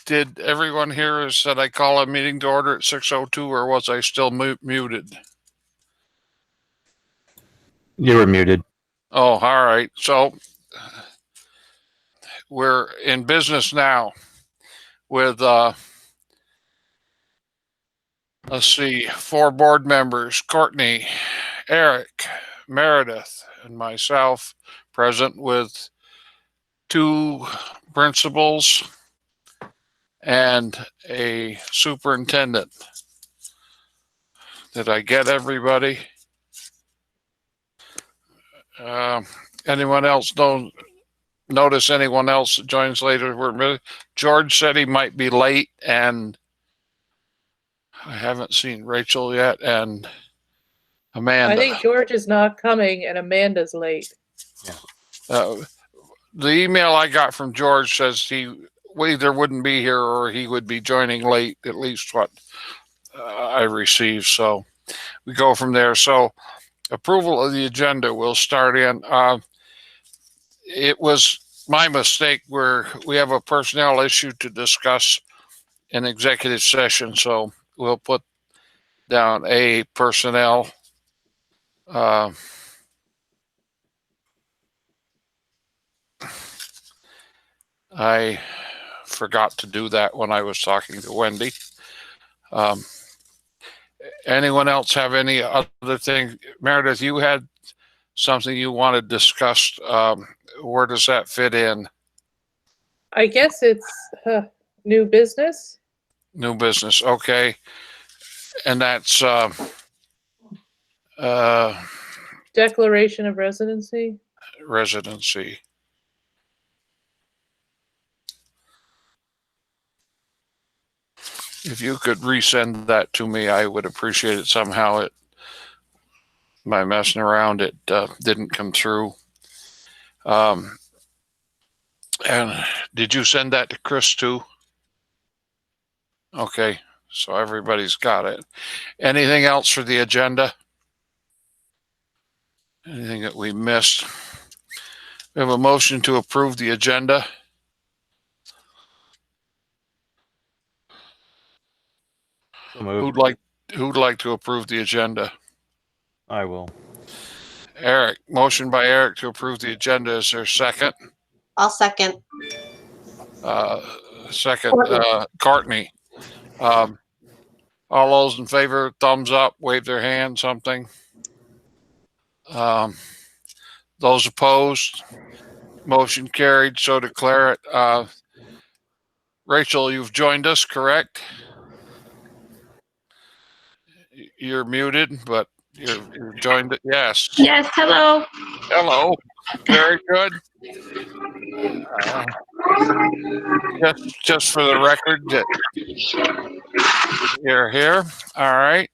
Did everyone hear said I call a meeting to order at 6:02, or was I still muted? You were muted. Oh, all right. So we're in business now with, let's see, 4 board members, Courtney, Eric, Meredith, and myself present with 2 principals and a superintendent. Did I get everybody? Anyone else notice anyone else that joins later? George said he might be late, and I haven't seen Rachel yet, and Amanda. I think George is not coming, and Amanda's late. The email I got from George says he either wouldn't be here or he would be joining late, at least what I received. So we go from there. So approval of the agenda will start in. It was my mistake where we have a personnel issue to discuss in executive session. So we'll put down a personnel. I forgot to do that when I was talking to Wendy. Anyone else have any other thing? Meredith, you had something you wanted discussed. Where does that fit in? I guess it's new business. New business, okay. And that's Declaration of residency. Residency. If you could resend that to me, I would appreciate it. Somehow by messing around, it didn't come through. And did you send that to Chris too? Okay, so everybody's got it. Anything else for the agenda? Anything that we missed? We have a motion to approve the agenda. Who'd like to approve the agenda? I will. Eric, motion by Eric to approve the agenda. Is there a second? I'll second. Courtney. All those in favor, thumbs up, wave their hand, something. Those opposed, motion carried, so declare it. Rachel, you've joined us, correct? You're muted, but you're joined it. Yes. Yes. Hello. Hello. Very good. Just for the record that you're here. All right.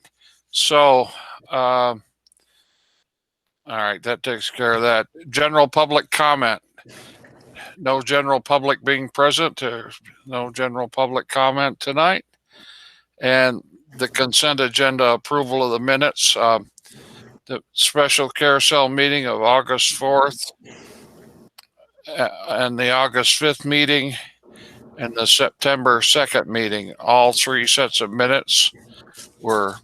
So, all right, that takes care of that. General public comment. No general public being present. There's no general public comment tonight. And the consent agenda approval of the minutes. The special carousel meeting of August 4th and the August 5th meeting and the September 2nd meeting. All 3 sets of minutes were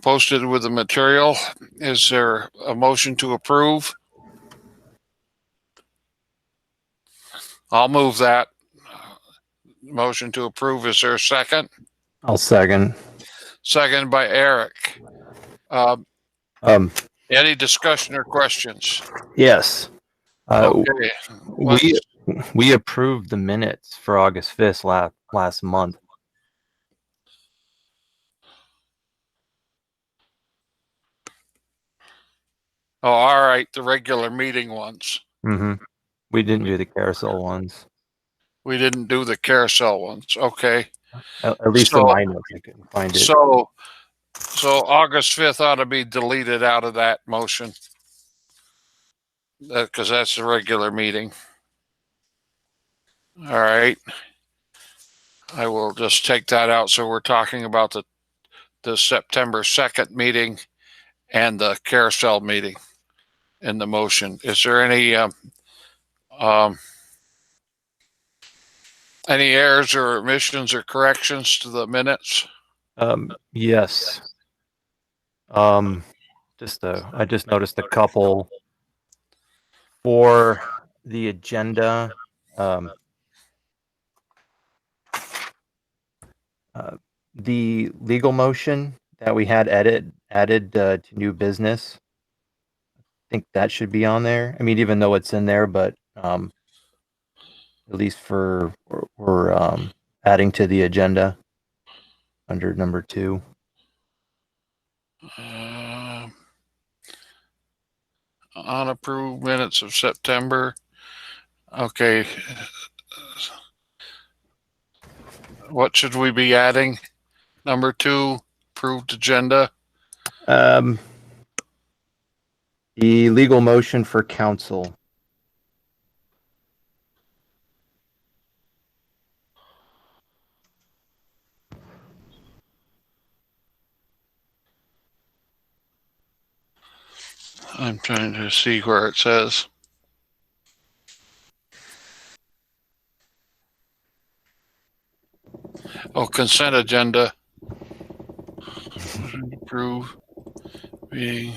posted with the material. Is there a motion to approve? I'll move that. Motion to approve. Is there a second? I'll second. Second by Eric. Any discussion or questions? Yes. Okay. We approved the minutes for August 5th last month. Oh, all right. The regular meeting ones. Mm-hmm. We didn't do the carousel ones. We didn't do the carousel ones. Okay. At least in my notes, I couldn't find it. So August 5th ought to be deleted out of that motion. Because that's the regular meeting. All right. I will just take that out. So we're talking about the September 2nd meeting and the carousel meeting in the motion. Is there any Any errors or omissions or corrections to the minutes? Yes. I just noticed a couple for the agenda. The legal motion that we had added to new business. I think that should be on there. I mean, even though it's in there, but at least we're adding to the agenda under number 2. Unapproved minutes of September. Okay. What should we be adding? Number 2, approved agenda. The legal motion for council. I'm trying to see where it says. Oh, consent agenda. Approve being.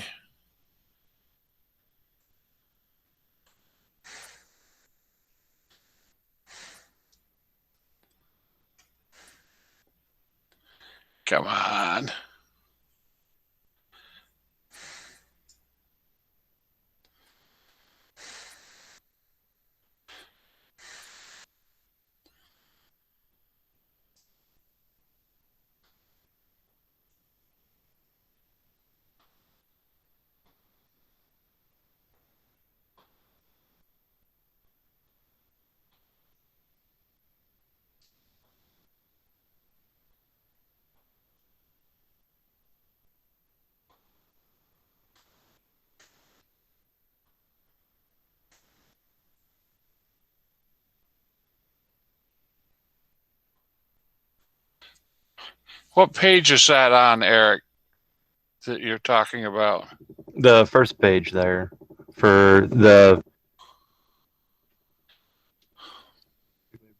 Come on. What page is that on, Eric, that you're talking about? The first page there for the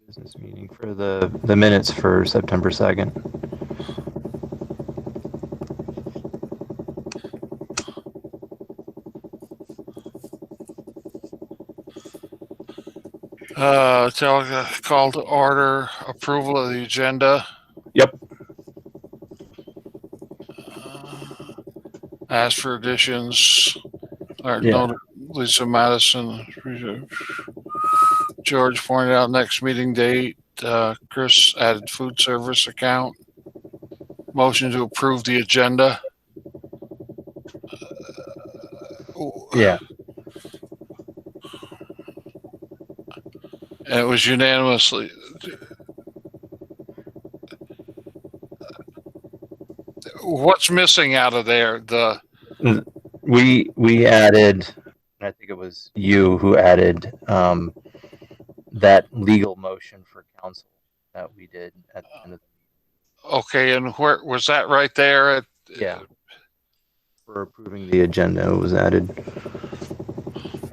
business meeting for the minutes for September 2nd. Call to order, approval of the agenda. Yep. Ask for additions. Or Yeah. noted Lisa Madison. George pointed out next meeting date. Chris added food service account. Motion to approve the agenda. Yeah. And it was unanimously. What's missing out of there? We added, I think it was you who added that legal motion for council that we did at the end of the meeting. Okay, and where was that right there? Yeah. For approving the agenda, it was added.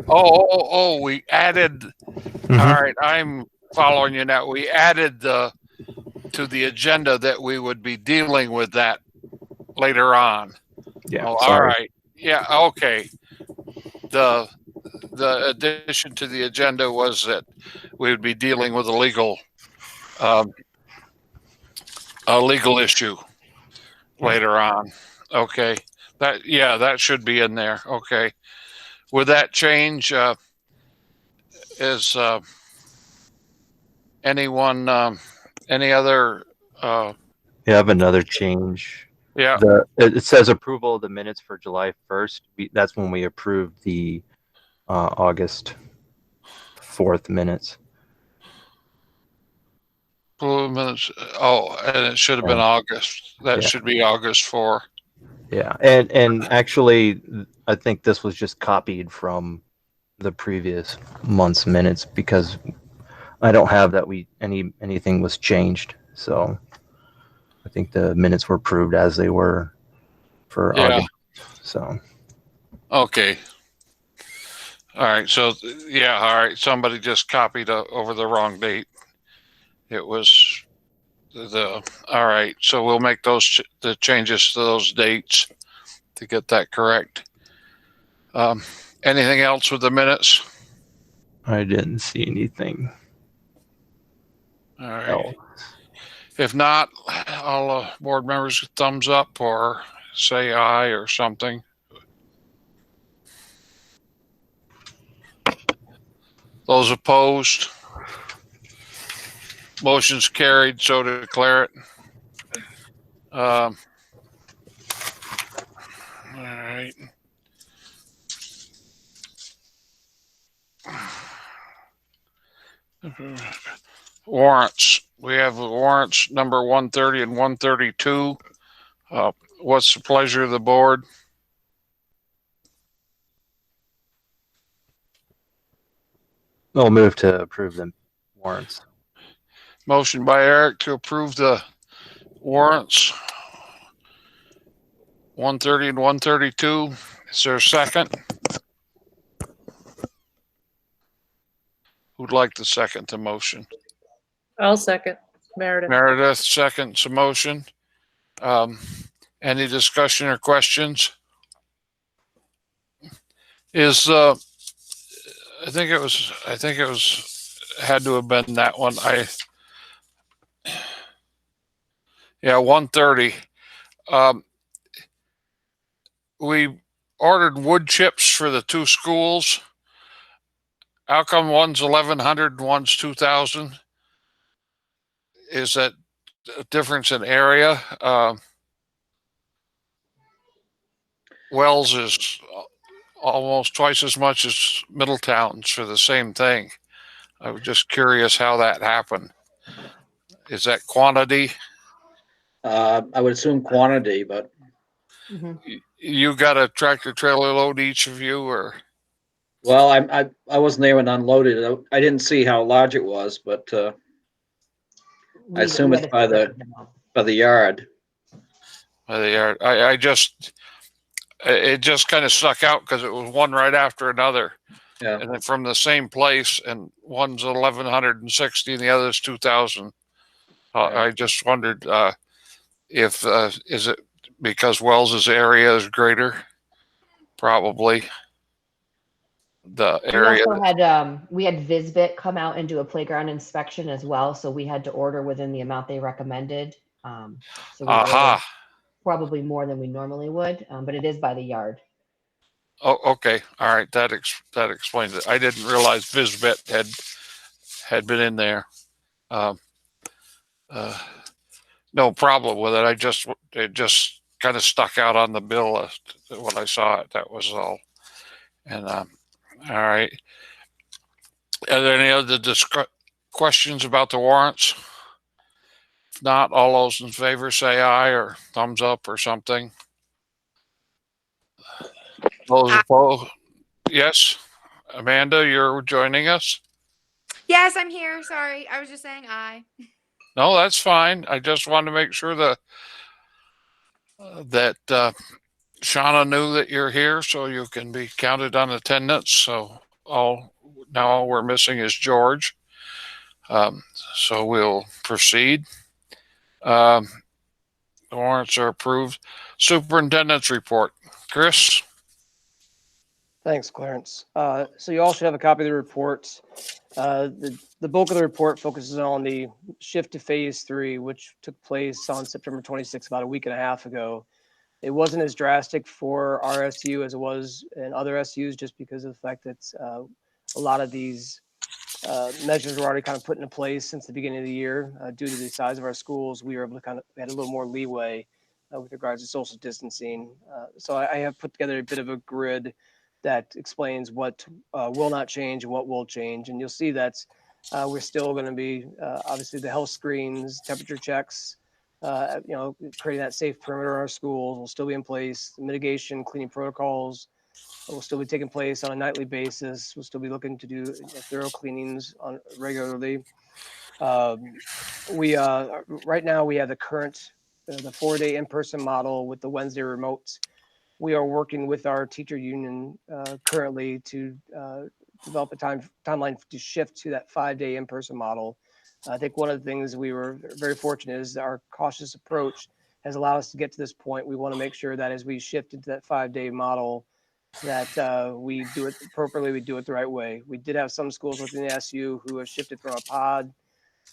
Oh, we added. Mm-hmm. All right, I'm following you now. We added to the agenda that we would be dealing with that later on. Yeah. Oh, all right. Yeah. Okay. The addition to the agenda was that we would be dealing with a legal issue later on. Okay. That should be in there. Okay. With that change, is anyone any other? You have another change. Yeah. It says approval of the minutes for July 1st. That's when we approved the August 4th minutes. Minutes. Oh, and it should have been August. That should be August 4. Yeah, and actually, I think this was just copied from the previous month's minutes because I don't have that anything was changed. So I think the minutes were approved as they were for August. So okay. All right. So all right. Somebody just copied over the wrong date. It was all right. So we'll make the changes to those dates to get that correct. Anything else with the minutes? I didn't see anything All right. else. If not, all board members thumbs up or say aye or something. Those opposed? Motion's carried, so to declare it. All right. Warrants. We have warrants number 130 and 132. What's the pleasure of the board? We'll move to approve the warrants. Motion by Eric to approve the warrants 130 and 132. Is there a second? Who'd like to second the motion? I'll second. Meredith. Meredith seconds the motion. Any discussion or questions? I think it was had to have been that one. 130. We ordered wood chips for the two schools. How come one's 1,100 and one's 2,000? Is that a difference in area? Wells is almost twice as much as Middletown's for the same thing. I was just curious how that happened. Is that quantity? I would assume quantity, but You got a tractor trailer load each of you, or? well, I wasn't there when unloaded. I didn't see how large it was, but I assume it's by the yard. By the yard. It just kind of stuck out because it was one right after another. Yeah. And then from the same place, and one's 1,160 and the other's 2,000. I just wondered if is it because Wells's area is greater? Probably. The area. We also had Visbit come out and do a playground inspection as well, so we had to order within the amount they recommended. So we ordered probably more than we normally would, but it is by the yard. Oh, okay. All right. That explains it. I didn't realize Visbit had been in there. No problem with it. It just kind of stuck out on the bill when I saw it. That was all. And all right. Are there any other questions about the warrants? If not, all those in favor say aye or thumbs up or something. Those opposed? Yes. Amanda, you're joining us? Yes, I'm here. Sorry. I was just saying aye. No, that's fine. I just wanted to make sure that Shauna knew that you're here so you can be counted on attendance. So now all we're missing is George. So we'll proceed. The warrants are approved. Superintendent's report. Chris? Thanks, Clarence. So you all should have a copy of the report. The bulk of the report focuses on the shift to phase 3, which took place on September 26th, about a week and a half ago. It wasn't as drastic for our SU as it was in other SUs, just because of the fact that a lot of these measures were already kind of put into place since the beginning of the year. Due to the size of our schools, we were able to we had a little more leeway with regards to social distancing. So I have put together a bit of a grid that explains what will not change and what will change. And you'll see that we're still going to be, obviously, the health screens, temperature checks, creating that safe perimeter in our schools will still be in place. The mitigation, cleaning protocols will still be taking place on a nightly basis. We'll still be looking to do thorough cleanings regularly. Right now we have the current, the 4-day in-person model with the Wednesday remote. We are working with our teacher union currently to develop a timeline to shift to that 5-day in-person model. I think one of the things we were very fortunate is our cautious approach has allowed us to get to this point. We want to make sure that as we shift into that 5-day model, that we do it appropriately, we do it the right way. We did have some schools within the SU who have shifted from a pod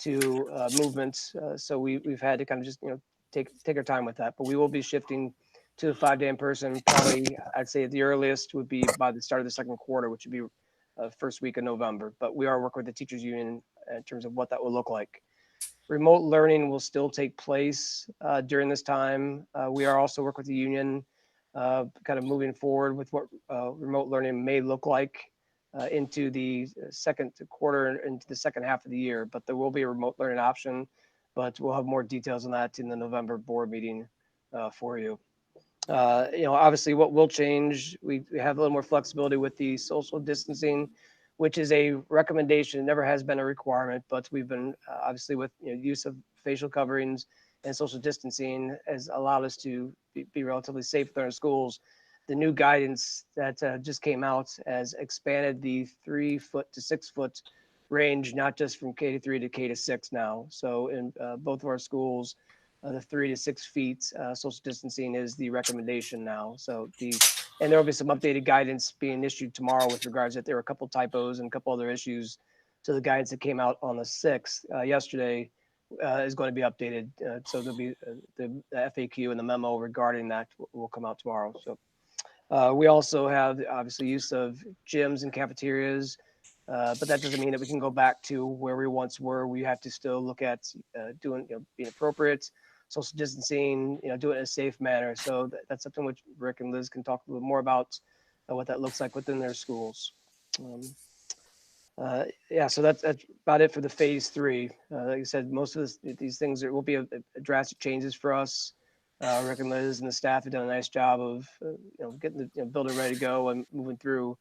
to movements. So we've had to kind of just, take our time with that, but we will be shifting to the 5-day in person. Probably, I'd say the earliest would be by the start of the second quarter, which would be first week of November. But we are working with the teachers union in terms of what that will look like. Remote learning will still take place during this time. We are also working with the union, kind of moving forward with what remote learning may look like into the second quarter and into the second half of the year. But there will be a remote learning option, but we'll have more details on that in the November board meeting for you. Obviously what will change, we have a little more flexibility with the social distancing, which is a recommendation. It never has been a requirement, but we've been obviously with use of facial coverings and social distancing has allowed us to be relatively safe within our schools. The new guidance that just came out has expanded the 3 foot to 6 foot range, not just from K-3 to K-6 now. So in both of our schools, the 3 to 6 feet social distancing is the recommendation now. So and there will be some updated guidance being issued tomorrow with regards that there were a couple typos and a couple other issues. So the guidance that came out on the 6th yesterday is going to be updated. So there'll be the FAQ and the memo regarding that will come out tomorrow. So we also have obviously use of gyms and cafeterias, but that doesn't mean that we can go back to where we once were. We have to still look at doing, being appropriate, social distancing, do it in a safe manner. So that's something which Rick and Liz can talk a little more about what that looks like within their schools. Yeah, so that's about it for the phase 3. Like I said, most of these things, there will be a drastic changes for us. Rick and Liz and the staff have done a nice job of getting the building ready to go and moving through.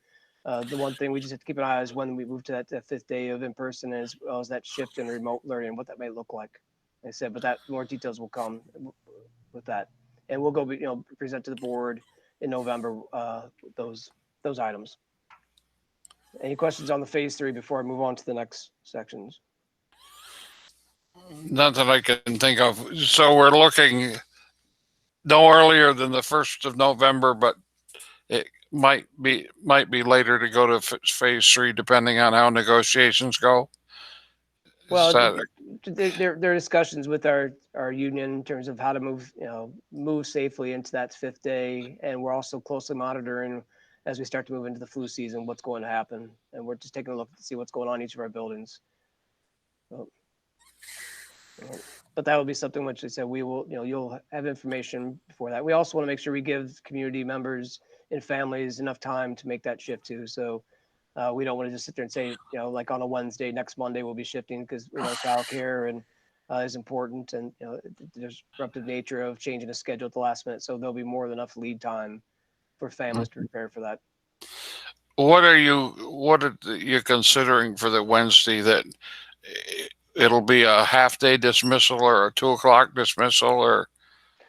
The one thing we just have to keep an eye on is when we move to that 5th day of in-person, as well as that shift in remote learning, what that may look like. Like I said, but that more details will come with that, and we'll go present to the board in November those items. Any questions on the phase 3 before I move on to the next sections? Not that I can think of. So we're looking no earlier than the 1st of November, but it might be later to go to phase 3, depending on how negotiations go. Well, there are discussions with our union in terms of how to move safely into that 5th day, and we're also closely monitoring as we start to move into the flu season what's going to happen, and we're just taking a look to see what's going on in each of our buildings. So, but that will be something which I said we will, you'll have information before that. We also want to make sure we give community members and families enough time to make that shift too. So we don't want to just sit there and say, like on a Wednesday, next Monday we'll be shifting, because childcare and is important, and the disruptive nature of changing a schedule at the last minute. So there'll be more than enough lead time for families to prepare for that. What are you considering for the Wednesday? That it'll be a half-day dismissal or a 2:00 dismissal, or?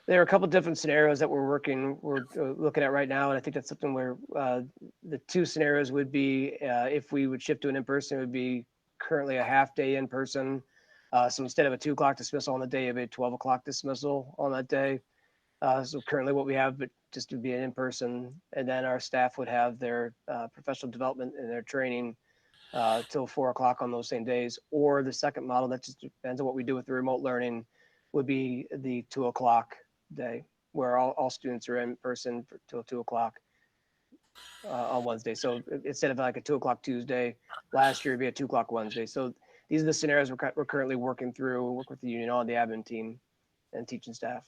There are a couple different scenarios that we're looking at right now, and I think that's something where the 2 scenarios would be if we would shift to an in-person, it would be currently a half-day in-person. So instead of a 2:00 dismissal on the day, it'd be a 12:00 dismissal on that day. So currently what we have, but just to be an in-person, and then our staff would have their professional development and their training till 4:00 on those same days. Or the second model, that just depends on what we do with the remote learning, would be the 2:00 day, where all students are in person till 2:00 on Wednesday. So instead of like a 2:00 Tuesday, last year it'd be a 2:00 Wednesday. So these are the scenarios we're currently working through. We'll work with the union on, the admin team and teaching staff.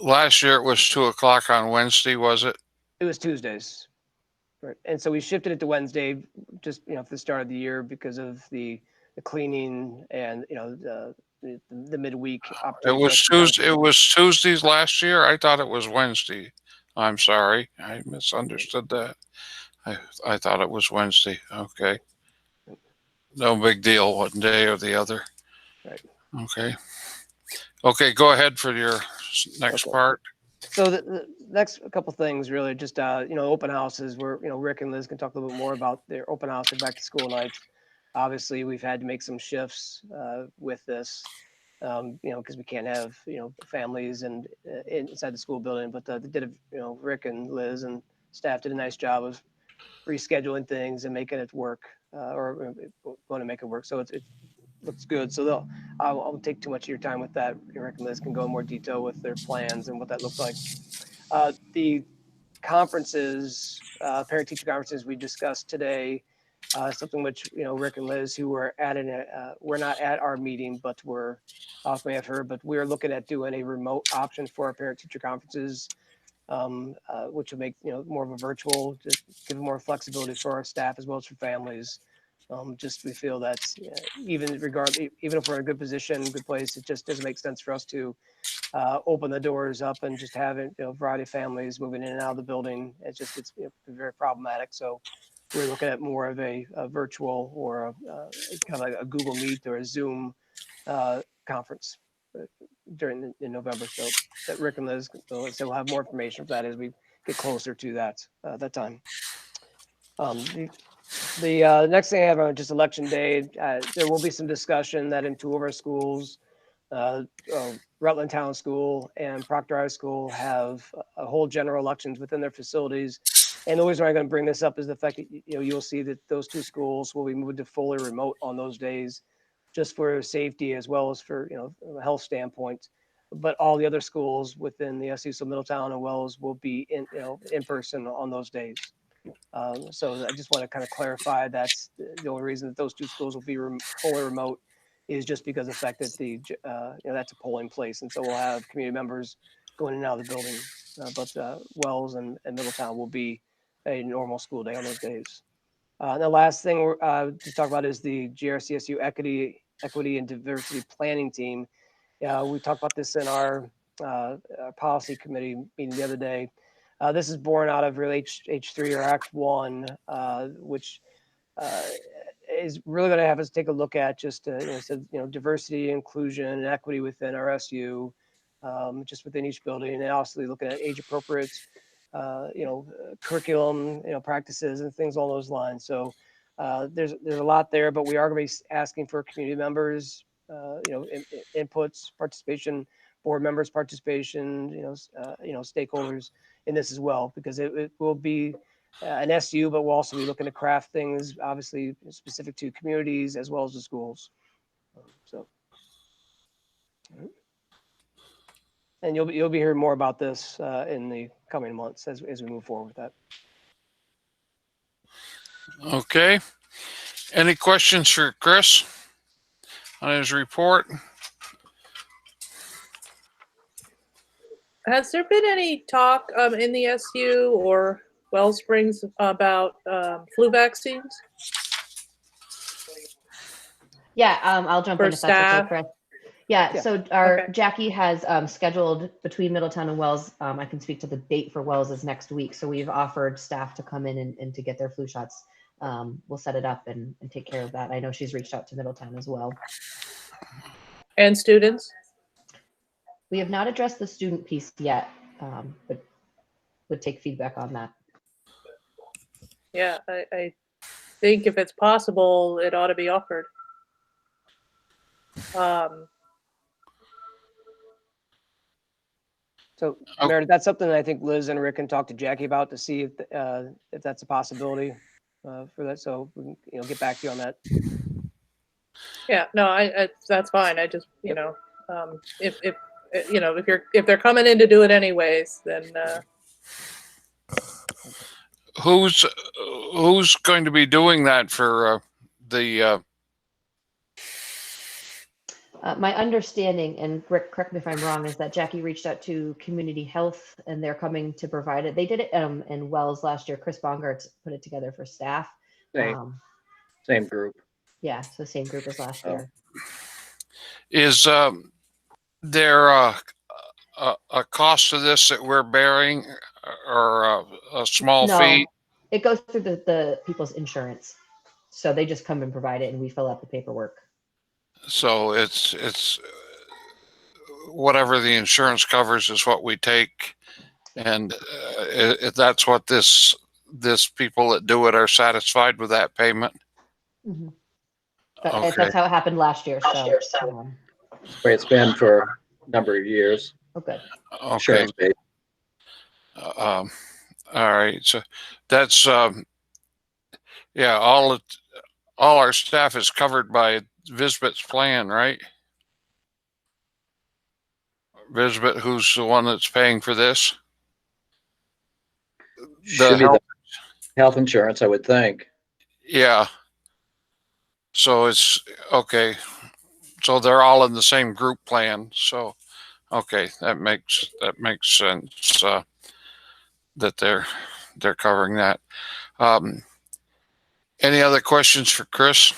Last year it was 2:00 on Wednesday, was it? It was Tuesdays. Right. And so we shifted it to Wednesday, just for the start of the year, because of the cleaning and the midweek. It was Tuesday. It was Tuesdays last year. I thought it was Wednesday. I'm sorry, I misunderstood that. I thought it was Wednesday. Okay, no big deal. One day or the other. Right. Okay. Go ahead for your next part. So the next couple things, really, just open houses. Where Rick and Liz can talk a little bit more about their open house and back to school nights. Obviously, we've had to make some shifts with this, because we can't have, families and inside the school building. But they did, Rick and Liz and staff did a nice job of rescheduling things and making it work, or going to make it work. So it looks good. So I won't take too much of your time with that. Rick and Liz can go in more detail with their plans and what that looks like. The conferences, parent-teacher conferences we discussed today, something which, Rick and Liz, who were we're not at our meeting, but we're, may have heard, but we're looking at doing a remote option for our parent-teacher conferences, which will make, more of a virtual, to give more flexibility for our staff as well as for families. Just we feel that's even if we're in a good position, good place, it just doesn't make sense for us to open the doors up and just have a variety of families moving in and out of the building. It's very problematic. So we're looking at more of a virtual or kind of like a Google Meet or a Zoom conference in November. So that Rick and Liz, so we'll have more information for that as we get closer to that time. The next thing I have on just election day, there will be some discussion that in two of our schools, Rutland Town School and Proctor High School have a whole general elections within their facilities. And the reason I'm going to bring this up is the fact that, you'll see that those two schools will be moved to fully remote on those days, just for safety as well as for, a health standpoint. But all the other schools within the SU, so Middletown and Wells, will be in person on those days. So I just want to kind of clarify that's the only reason that those two schools will be fully remote is just because of the fact that that's a polling place. And so we'll have community members going in and out of the building. But Wells and Middletown will be a normal school day on those days. The last thing to talk about is the GRCSU Equity and Diversity Planning Team. We talked about this in our policy committee meeting the other day. This is born out of really H3 or Act 1, which is really going to have us take a look at just diversity, inclusion, and equity within our SU, just within each building, and also looking at age appropriate, curriculum, practices and things along those lines. So there's a lot there, but we are going to be asking for community members, inputs, participation, board members' participation, stakeholders in this as well, because it will be an SU, but we'll also be looking to craft things obviously specific to communities as well as the schools. And you'll be hearing more about this in the coming months as we move forward with that. Okay. Any questions for Chris on his report? Has there been any talk in the SU or Wells Springs about flu vaccines? Yeah, I'll jump For in if that's okay, staff? Chris. Yeah, Yeah. so our Okay. Jackie has scheduled between Middletown and Wells. I can speak to the date for Wells is next week. So we've offered staff to come in and to get their flu shots. We'll set it up and take care of that. I know she's reached out to Middletown as well. And students? We have not addressed the student piece yet, but would take feedback on that. Yeah, I think if it's possible, it ought to be offered. So Oh. Meredith, that's something that I think Liz and Rick can talk to Jackie about to see if that's a possibility for that. So we can, get back to you on that. Yeah, no, I that's fine. I just, if they're coming in to do it anyways, then Who's going to be doing that for the? My understanding, and Rick, correct me if I'm wrong, is that Jackie reached out to Community Health and they're coming to provide it. They did it in Wells last year. Chris Bongartz put it together for staff. Same group. Yeah, so same group as last year. Is there a cost to this that we're bearing, or a small No, fee? it goes through the people's insurance. So they just come and provide it and we fill out the paperwork. So it's whatever the insurance covers is what we take, and if that's what this people that do it are satisfied with that payment. Mm-hmm. Okay. That's how it happened last year. So, Where it's been for a number of years. okay. Okay. Insurance-based. All right. So that's yeah. All our staff is covered by Visbit's plan, right? Visbit, who's the one that's paying for this? Should be the health insurance, I would think. Yeah. So it's okay. So they're all in the same group plan. So okay, that makes sense. That they're covering that. Any other questions for Chris?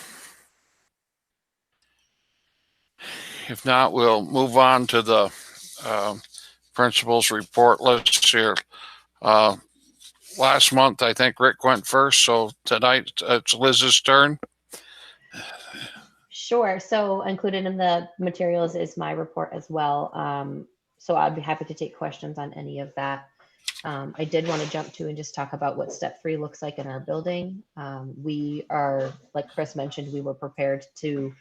If not, we'll move on to the principal's report list here. Last month, I think Rick went first, so tonight it's Liz's turn. Sure. So included in the materials is my report as well. So I'd be happy to take questions on any of that. I did want to jump to and just talk about what step 3 looks like in our building. We are, like Chris mentioned, we were prepared to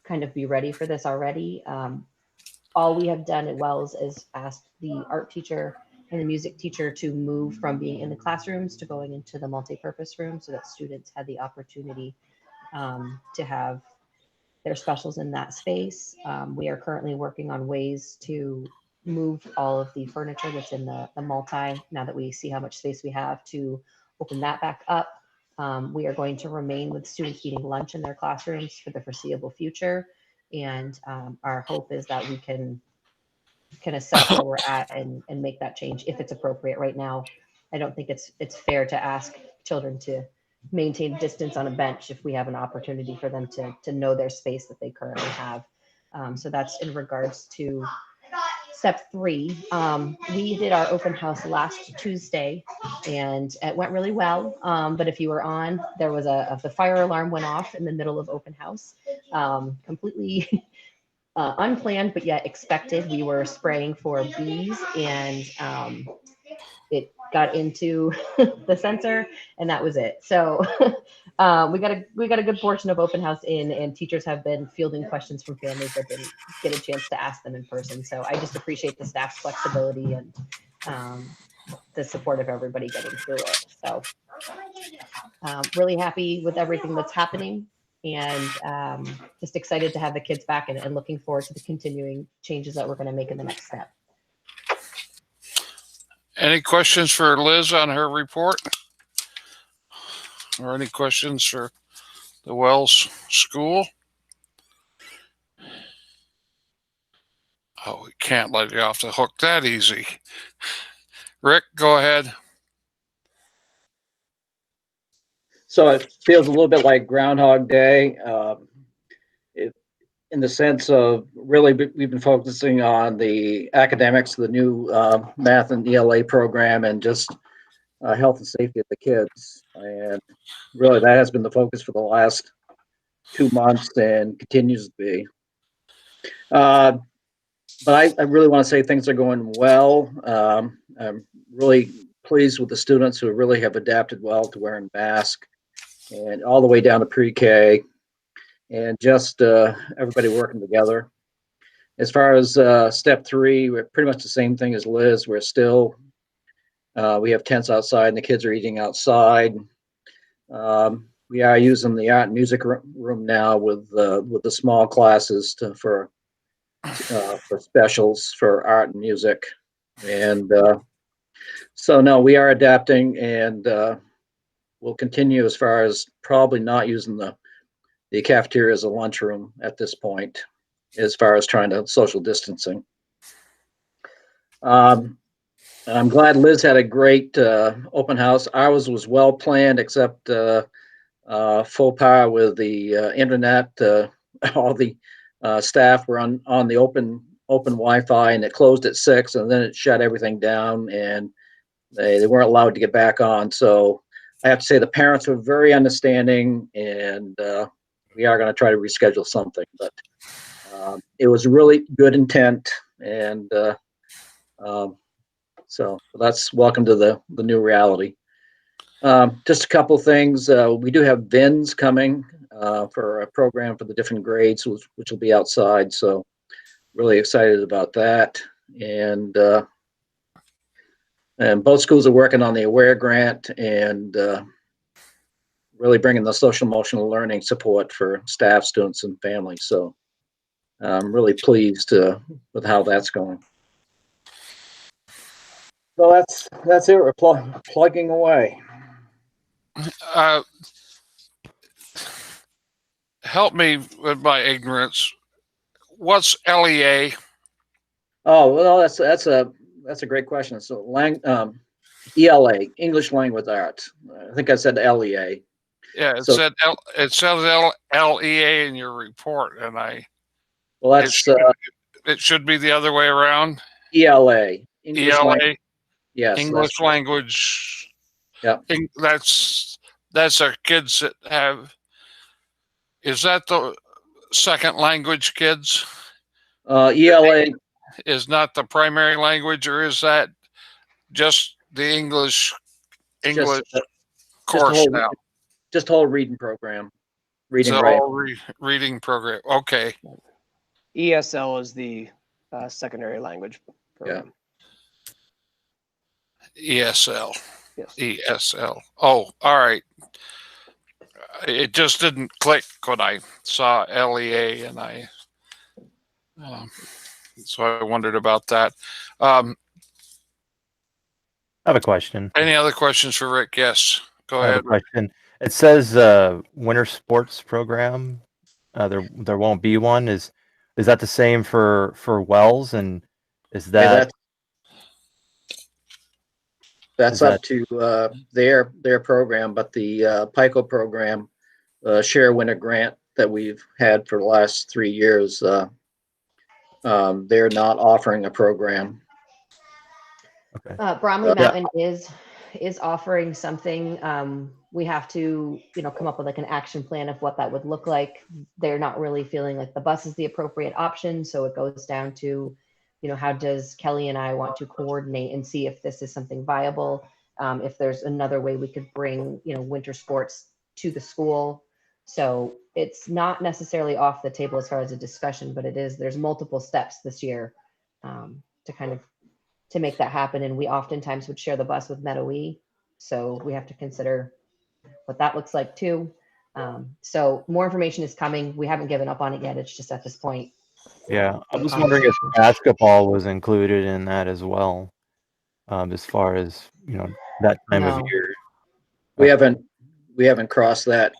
kind of be ready for this already. All we have done at Wells is asked the art teacher and the music teacher to move from being in the classrooms to going into the multi-purpose room so that students had the opportunity to have their specials in that space. We are currently working on ways to move all of the furniture that's in the multi, now that we see how much space we have, to open that back up. We are going to remain with students eating lunch in their classrooms for the foreseeable future. And our hope is that we can assess where we're at and make that change if it's appropriate. Right now, I don't think it's fair to ask children to maintain distance on a bench if we have an opportunity for them to know their space that they currently have. So that's in regards to step 3. We did our open house last Tuesday and it went really well. But if you were on, there was the fire alarm went off in the middle of open house, completely unplanned, but yet expected. We were spraying for bees and it got into the sensor and that was it. So we got a good portion of open house in, and teachers have been fielding questions from families that didn't get a chance to ask them in person. So I just appreciate the staff's flexibility and the support of everybody getting through it. So really happy with everything that's happening, and just excited to have the kids back and looking forward to the continuing changes that we're going to make in the next step. Any questions for Liz on her report? Or any questions for the Wells School? Oh, we can't let you off the hook that easy. Rick, go ahead. So it feels a little bit like Groundhog Day, in the sense of really we've been focusing on the academics, the new math and ELA program, and just health and safety of the kids. And really that has been the focus for the last 2 months and continues to be. But I really want to say things are going well. I'm really pleased with the students who really have adapted well to wearing masks, and all the way down to pre-K, and just everybody working together. As far as step 3, we're pretty much the same thing as Liz. We're still, we have tents outside and the kids are eating outside. We are using the art and music room now with the small classes for specials for art and music. And so no, we are adapting, and we'll continue as far as probably not using the cafeteria as a lunchroom at this point, as far as trying to social distancing. I'm glad Liz had a great open house. Ours was well planned, except faux pas with the internet. All the staff were on the open Wi-Fi, and it closed at 6, and then it shut everything down, and they weren't allowed to get back on. So I have to say the parents were very understanding, and we are going to try to reschedule something. But it was really good intent, and so that's welcome to the new reality. Just a couple things. We do have VINs coming for a program for the different grades, which will be outside. So really excited about that. And both schools are working on the AWARE grant and really bringing the social emotional learning support for staff, students, and families. So I'm really pleased with how that's going. So that's it. We're plugging away. Help me with my ignorance. What's LEA? Oh well, that's a great question. So ELA, English Language Arts. I think I said LEA. Yeah, it So- said it says LEA in your report, and Well, it that's should be the other way around. ELA, English ELA, Language. Yes, English language. Yeah. That's our kids that have. Is that the second language kids? ELA. Is not the primary language, or is that just the English Just course now? Just a whole reading program. Reading, So writing. reading program. Okay. ESL is the secondary language program. ESL. Yes. ESL. Oh, all right. It just didn't click when I saw LEA, and so I wondered about that. I have a question. Any other questions for Rick? Yes, go I have ahead. a question. It says winter sports program. There won't be one. Is that the same for Wells? And is that That's up to their program, but the PICO program, Share Winter Grant that we've had for the last 3 years, they're not offering a program. okay? Bromley Mountain is offering something. We have to, come up with like an action plan of what that would look like. They're not really feeling like the bus is the appropriate option. So it goes down to, how does Kelly and I want to coordinate and see if this is something viable? If there's another way we could bring, winter sports to the school. So it's not necessarily off the table as far as a discussion, but there's multiple steps this year to make that happen. And we oftentimes would share the bus with Meadow. So we have to consider what that looks like too. So more information is coming. We haven't given up on it yet. It's just at this point. Yeah, I was wondering if basketball was included in that as well, as far as that time of No. year. We haven't crossed that.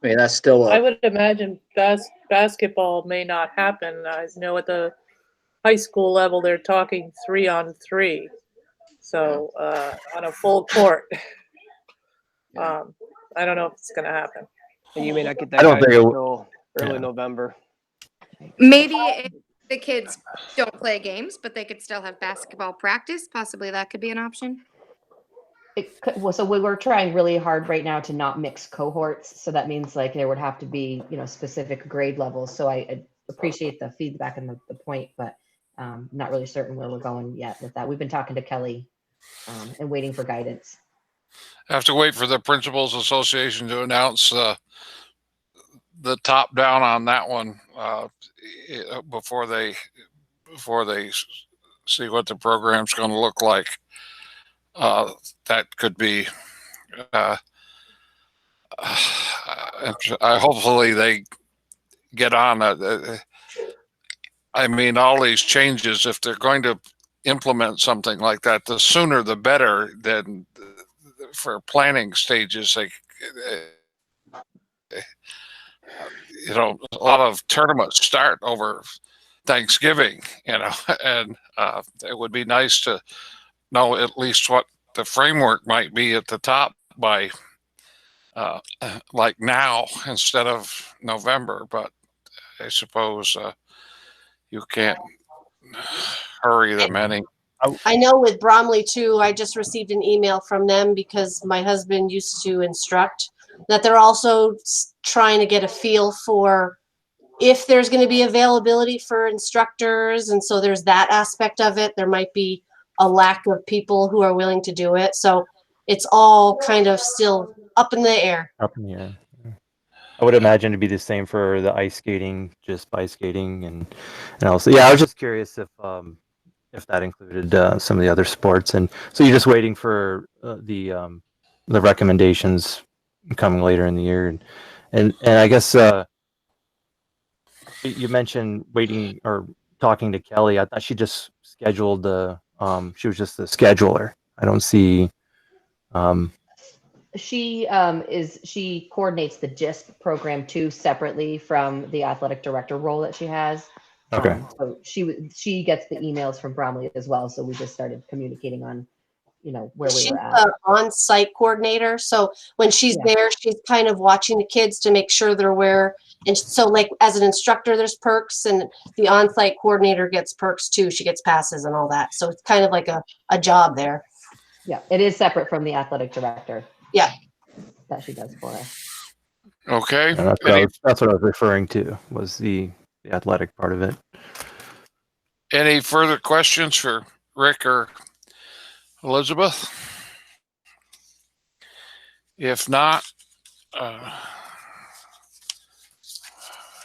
I mean, that's still I would imagine basketball may not happen. I know at the high school level, they're talking 3-on-3. So on a full court. I don't know if it's going to happen. And you may not get I that don't think guidance it until early yeah. November. Maybe if the kids don't play games, but they could still have basketball practice. Possibly that could be an option. So we were trying really hard right now to not mix cohorts. So that means like there would have to be, specific grade levels. So I appreciate the feedback and the point, but not really certain where we're going yet with that. We've been talking to Kelly and waiting for guidance. I have to wait for the Principals Association to announce the top down on that one before they see what the program's going to look like. That could be. Hopefully they get on. I mean, all these changes, if they're going to implement something like that, the sooner the better. Than for planning stages, a lot of tournaments start over Thanksgiving, and it would be nice to know at least what the framework might be at the top by like now instead of November. But I suppose you can't hurry them any. I know with Bromley too, I just received an email from them because my husband used to instruct, that they're also trying to get a feel for if there's going to be availability for instructors. And so there's that aspect of it. There might be a lack of people who are willing to do it. So it's all kind of still up in the air. Up in the air. I would imagine it'd be the same for the ice skating, just ice skating, and also, yeah, I was just curious if that included some of the other sports, and so you're just waiting for the recommendations coming later in the year, and I guess you mentioned waiting or talking to Kelly. I thought she just scheduled she was just the scheduler. I don't see. She coordinates the GISP program too, separately from the athletic director role that she has. Okay. So she gets the emails from Bromley as well. So we just started communicating on, where we She's were at. the on-site coordinator, so when she's Yeah. there, she's kind of watching the kids to make sure they're where. And so, like as an instructor, there's perks, and the on-site coordinator gets perks too. She gets passes and all that. So it's kind of like a job there. Yeah, it is separate from the athletic director. Yeah. That she does for us. Okay. Yeah, that's what I was referring to, was the athletic part of it. Any further questions for Rick or Elizabeth? If not,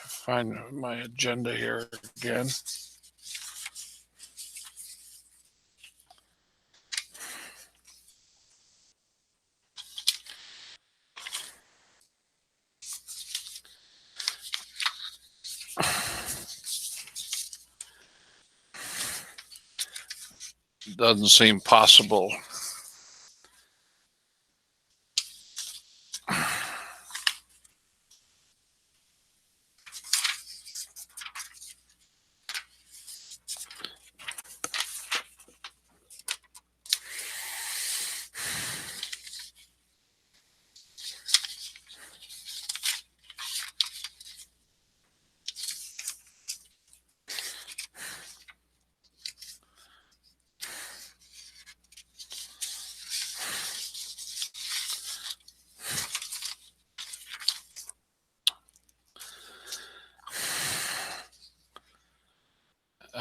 find my agenda here again. Doesn't seem possible.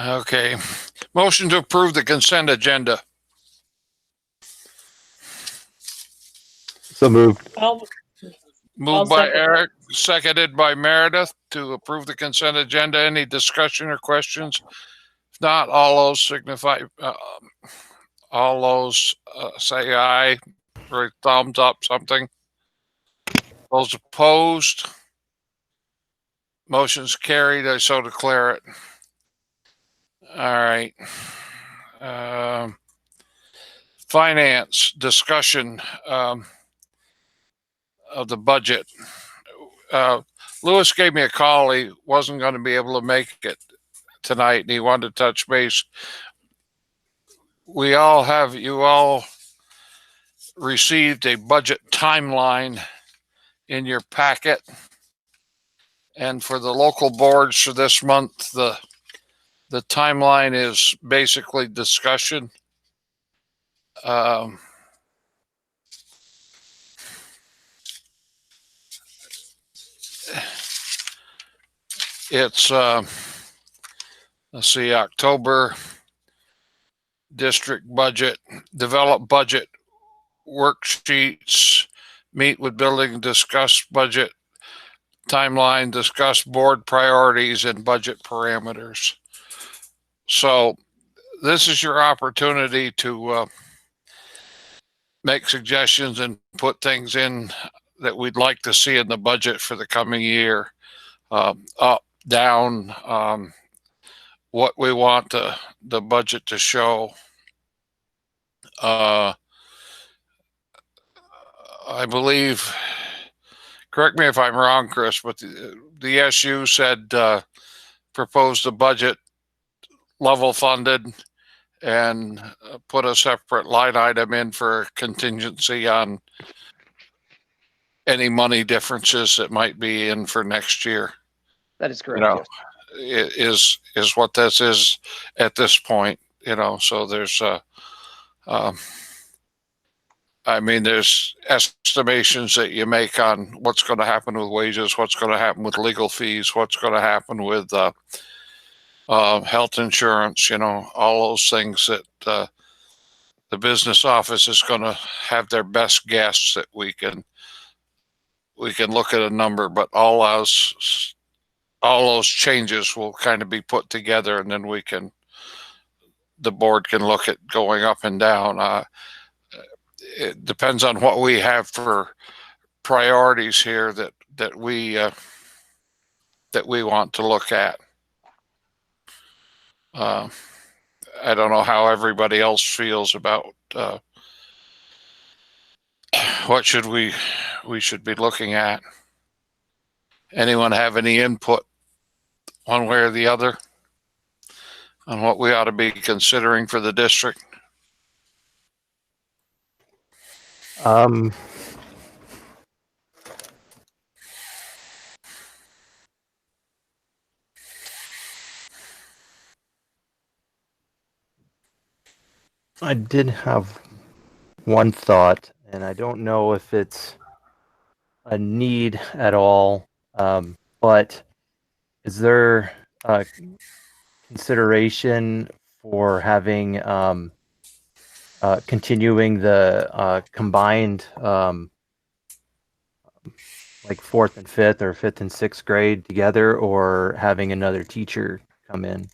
Okay. Motion to approve the consent agenda. So moved. I'll Moved by second that. Eric, seconded by Meredith to approve the consent agenda. Any discussion or questions? If not, all those signify, say aye or thumbs up, something. Those opposed? Motion's carried. I so declare it. All right. Finance discussion of the budget. Lewis gave me a call. He wasn't going to be able to make it tonight, and he wanted to touch base. You all received a budget timeline in your packet. And for the local boards for this month, the timeline is basically discussion. It's let's see, October district budget, develop budget worksheets, meet with building, discuss budget timeline, discuss board priorities and budget parameters. So this is your opportunity to make suggestions and put things in that we'd like to see in the budget for the coming year. Up, down, what we want the budget to show. I believe, correct me if I'm wrong, Chris, but the SU said proposed a budget level funded and put a separate line item in for contingency on any money differences that might be in for next year. That is correct. Yes. Is what this is at this point, so there's there's estimations that you make on what's going to happen with wages, what's going to happen with legal fees, what's going to happen with health insurance, all those things that the business office is going to have their best guess that we can look at a number, but all those changes will kind of be put together, and then the board can look at going up and down. It depends on what we have for priorities here that we want to look at. I don't know how everybody else feels about what we should be looking at. Anyone have any input one way or the other on what we ought to be considering for the district? I did have one thought, and I don't know if it's a need at all, but is there consideration for having continuing the combined like fourth and fifth or fifth and sixth grade together, or having another teacher come in?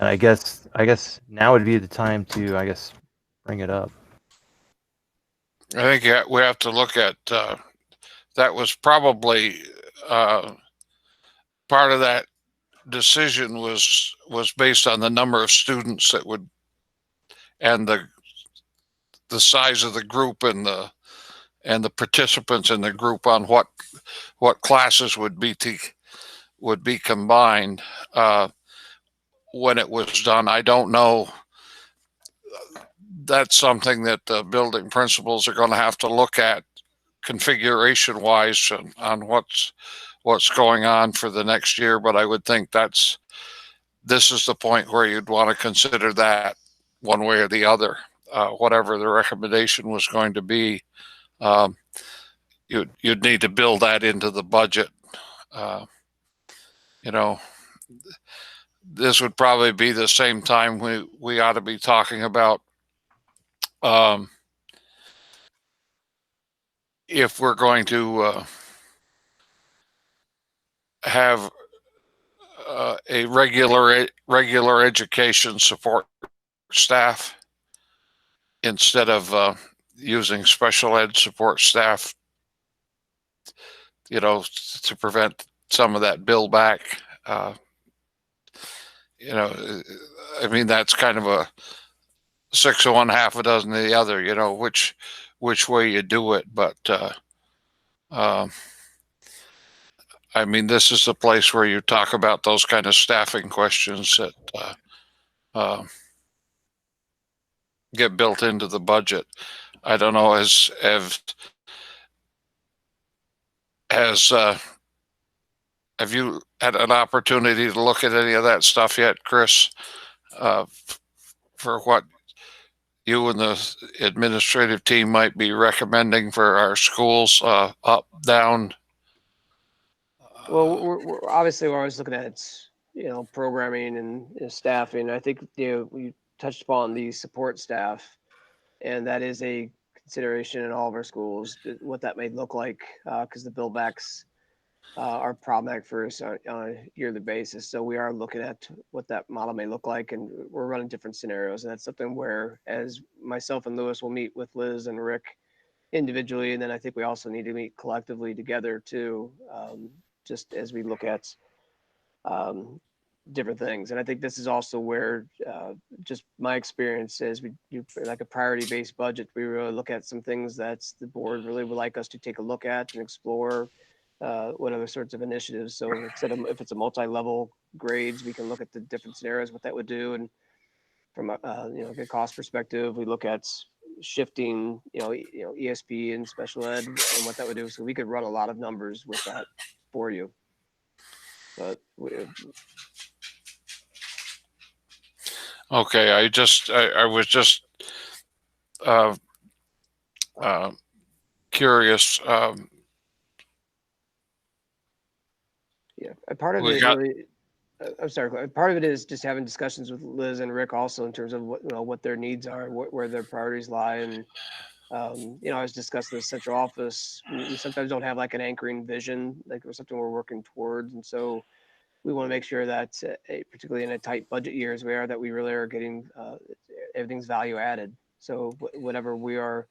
And I guess now would be the time to bring it up. I think we have to look at that was probably part of that decision was based on the number of students that would, and the size of the group and the participants in the group on what classes would be combined when it was done. I don't know. That's something that the building principals are going to have to look at configuration wise on what's going on for the next year. But I would think this is the point where you'd want to consider that one way or the other. Whatever the recommendation was going to be, you'd need to build that into the budget. This would probably be the same time we ought to be talking about if we're going to have a regular education support staff instead of using special ed support staff, to prevent some of that bill back. I mean, that's kind of a 6 of one, half a dozen of the other, which way you do it. But I mean, this is the place where you talk about those kind of staffing questions that get built into the budget. I don't know, have you had an opportunity to look at any of that stuff yet, Chris? For what you and the administrative team might be recommending for our schools, up, down? Well, we're obviously we're always looking at programming and staffing. I think we touched upon the support staff, and that is a consideration in all of our schools, what that may look like, because the bill backs are problematic for us on a yearly basis. So we are looking at what that model may look like, and we're running different scenarios. And that's something where, as myself and Lewis will meet with Liz and Rick individually, and then I think we also need to meet collectively together too, just as we look at different things. And I think this is also where just my experience is like a priority-based budget. We really look at some things that the board really would like us to take a look at and explore what other sorts of initiatives. So instead of, if it's a multi-level grades, we can look at the different scenarios, what that would do. And from a cost perspective, we look at shifting, ESP and special ed and what that would do. So we could run a lot of numbers with that for you. But okay, I was just curious. yeah, a part of it really, I'm sorry, Claire. Part of it is just having discussions with Liz and Rick also in terms of what their needs are, where their priorities lie. And, I was discussing the central office. We sometimes don't have like an anchoring vision, like or something we're working towards. And so we want to make sure that, particularly in a tight budget year as we are, that we really are getting everything's value added. So whatever we are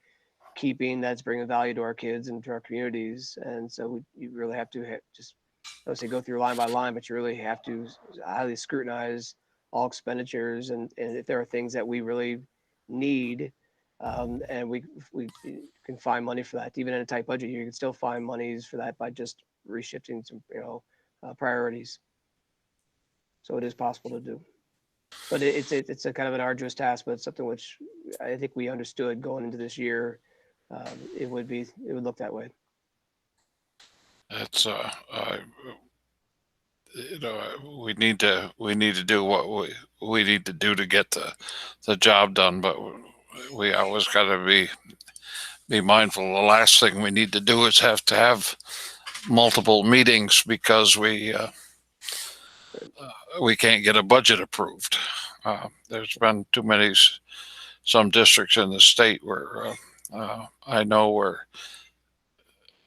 keeping, that's bringing value to our kids and to our communities. And so you really have to just, I would say, go through line by line, but you really have to highly scrutinize all expenditures. And if there are things that we really need, and we can find money for that, even in a tight budget, you can still find monies for that by just reshifting some, priorities. So it is possible to do, but it's a kind of an arduous task, but it's something which I think we understood going into this year. It would look that way. It's we need to do what we need to do to get the job done, but we always got to be mindful. The last thing we need to do is have to have multiple meetings because we can't get a budget approved. There's been too many, some districts in the state where I know where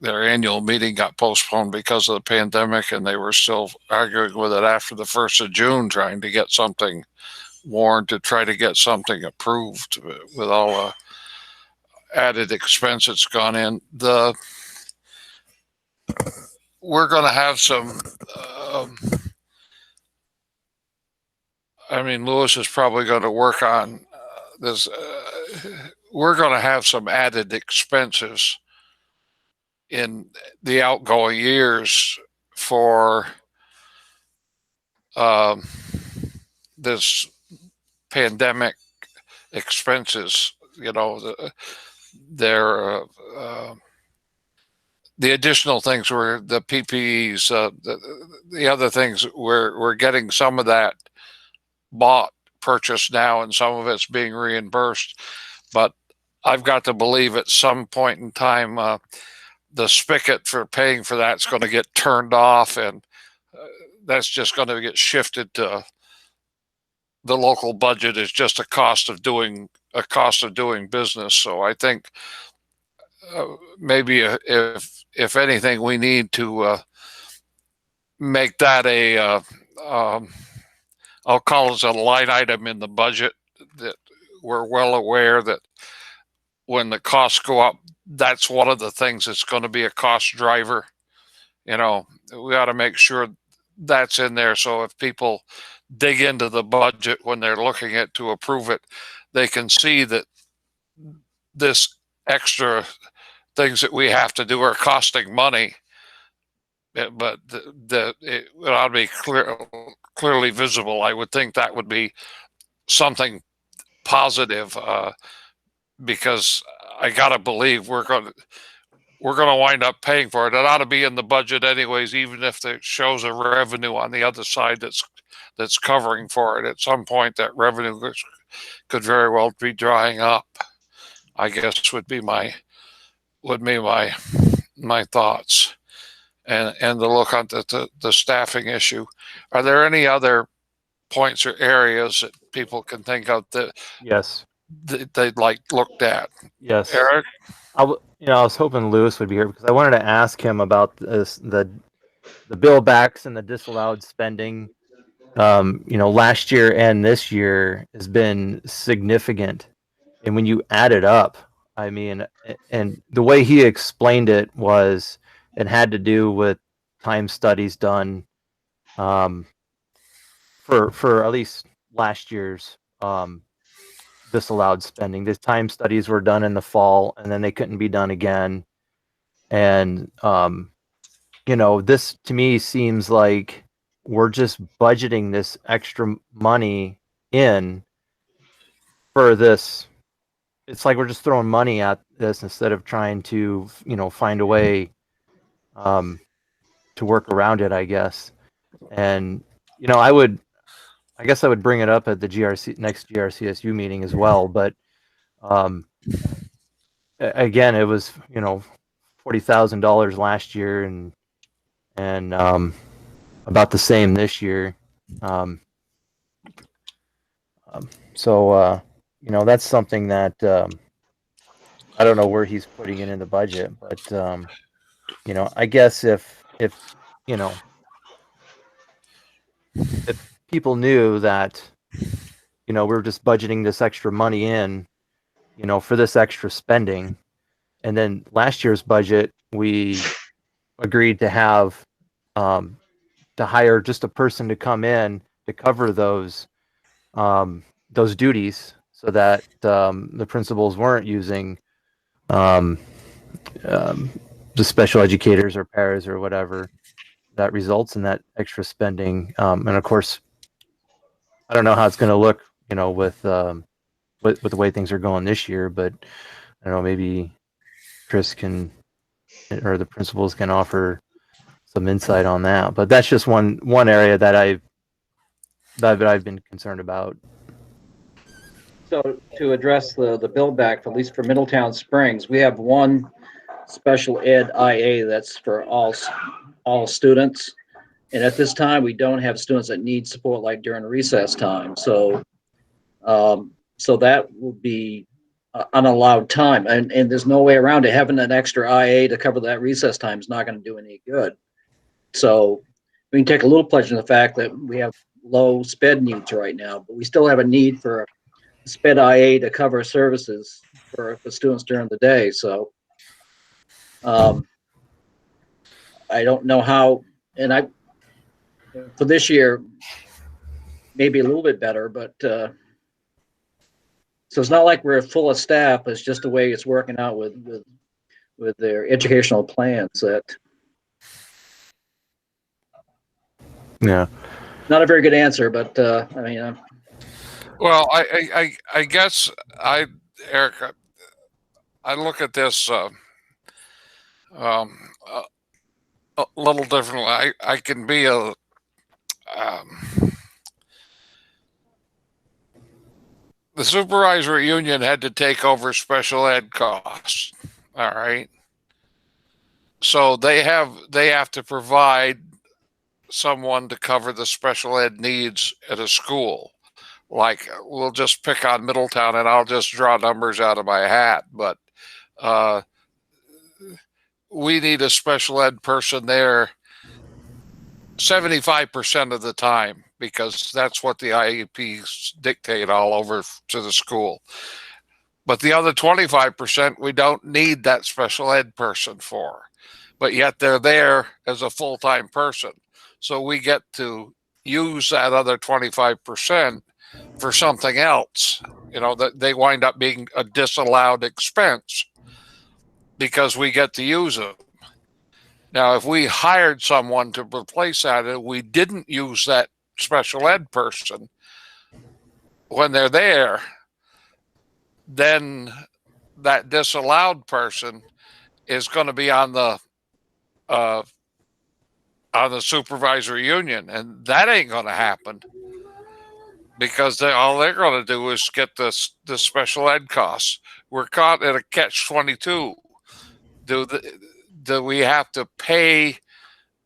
their annual meeting got postponed because of the pandemic, and they were still arguing with it after the 1st of June, trying to get something warned to try to get something approved with all the added expense that's gone in. We're going to have some. Lewis is probably going to work on this. We're going to have some added expenses in the outgoing years for this pandemic expenses. The additional things were the PPEs, the other things. We're getting some of that purchased now, and some of it's being reimbursed. But I've got to believe at some point in time, the spigot for paying for that's going to get turned off, and that's just going to get shifted to the local budget. Is just a cost of doing business. So I think maybe if anything, we need to make that I'll call it a line item in the budget, that we're well aware that when the costs go up, that's one of the things that's going to be a cost driver. We got to make sure that's in there. So if people dig into the budget when they're looking at to approve it, they can see that this extra things that we have to do are costing money. But it ought to be clearly visible. I would think that would be something positive, because I gotta believe we're gonna wind up paying for it. It ought to be in the budget anyways, even if it shows a revenue on the other side that's covering for it. At some point, that revenue could very well be drying up, I guess would be my thoughts. And the look on the staffing issue. Are there any other points or areas that people can think of that Yes. they'd like looked at? Yes. Eric? I was hoping Lewis would be here because I wanted to ask him about the bill backs and the disallowed spending. Last year and this year has been significant. And when you add it up, and the way he explained it was it had to do with time studies done for at least last year's disallowed spending. The time studies were done in the fall, and then they couldn't be done again. And this to me seems like we're just budgeting this extra money in for this. It's like we're just throwing money at this instead of trying to find a way to work around it, I guess. And I guess I would bring it up at the next GRCSU meeting as well. But again, it was $40,000 last year, and about the same this year. Um, so that's something that I don't know where he's putting it in the budget, but I guess if you know if people knew that we're just budgeting this extra money in for this extra spending, and then last year's budget we agreed to have to hire just a person to come in to cover those duties so that the principals weren't using um, um, the special educators or paras or whatever. That results in that extra spending. And of course, I don't know how it's going to look, with the way things are going this year, but I don't know, maybe Chris can, or the principals can offer some insight on that. But that's just one area that I've been concerned about. So to address the build back, at least for Middletown Springs, we have one special ed IA that's for all students. And at this time, we don't have students that need support like during recess time. So that will be unallowed time. And there's no way around it. Having an extra IA to cover that recess time is not going to do any good. So we can take a little pleasure in the fact that we have low SPED needs right now, but we still have a need for SPED IA to cover services for students during the day. So I don't know how, and for this year, maybe a little bit better, but so it's not like we're full of staff. It's just the way it's working out with their educational plans. That Yeah. not a very good answer, but I mean. Well, I guess Eric, I look at this a little differently. I can be the supervisory union had to take over special ed costs. All right. So they have to provide someone to cover the special ed needs at a school. Like, we'll just pick on Middletown, and I'll just draw numbers out of my hat, but we need a special ed person there 75% of the time, because that's what the IEPs dictate all over to the school. But the other 25%, we don't need that special ed person for, but yet they're there as a full-time person. So we get to use that other 25% for something else, that they wind up being a disallowed expense because we get to use them. Now, if we hired someone to replace that and we didn't use that special ed person when they're there, then that disallowed person is going to be on the supervisory union, and that ain't going to happen, because all they're going to do is get the special ed costs. We're caught at a catch-22. Do we have to pay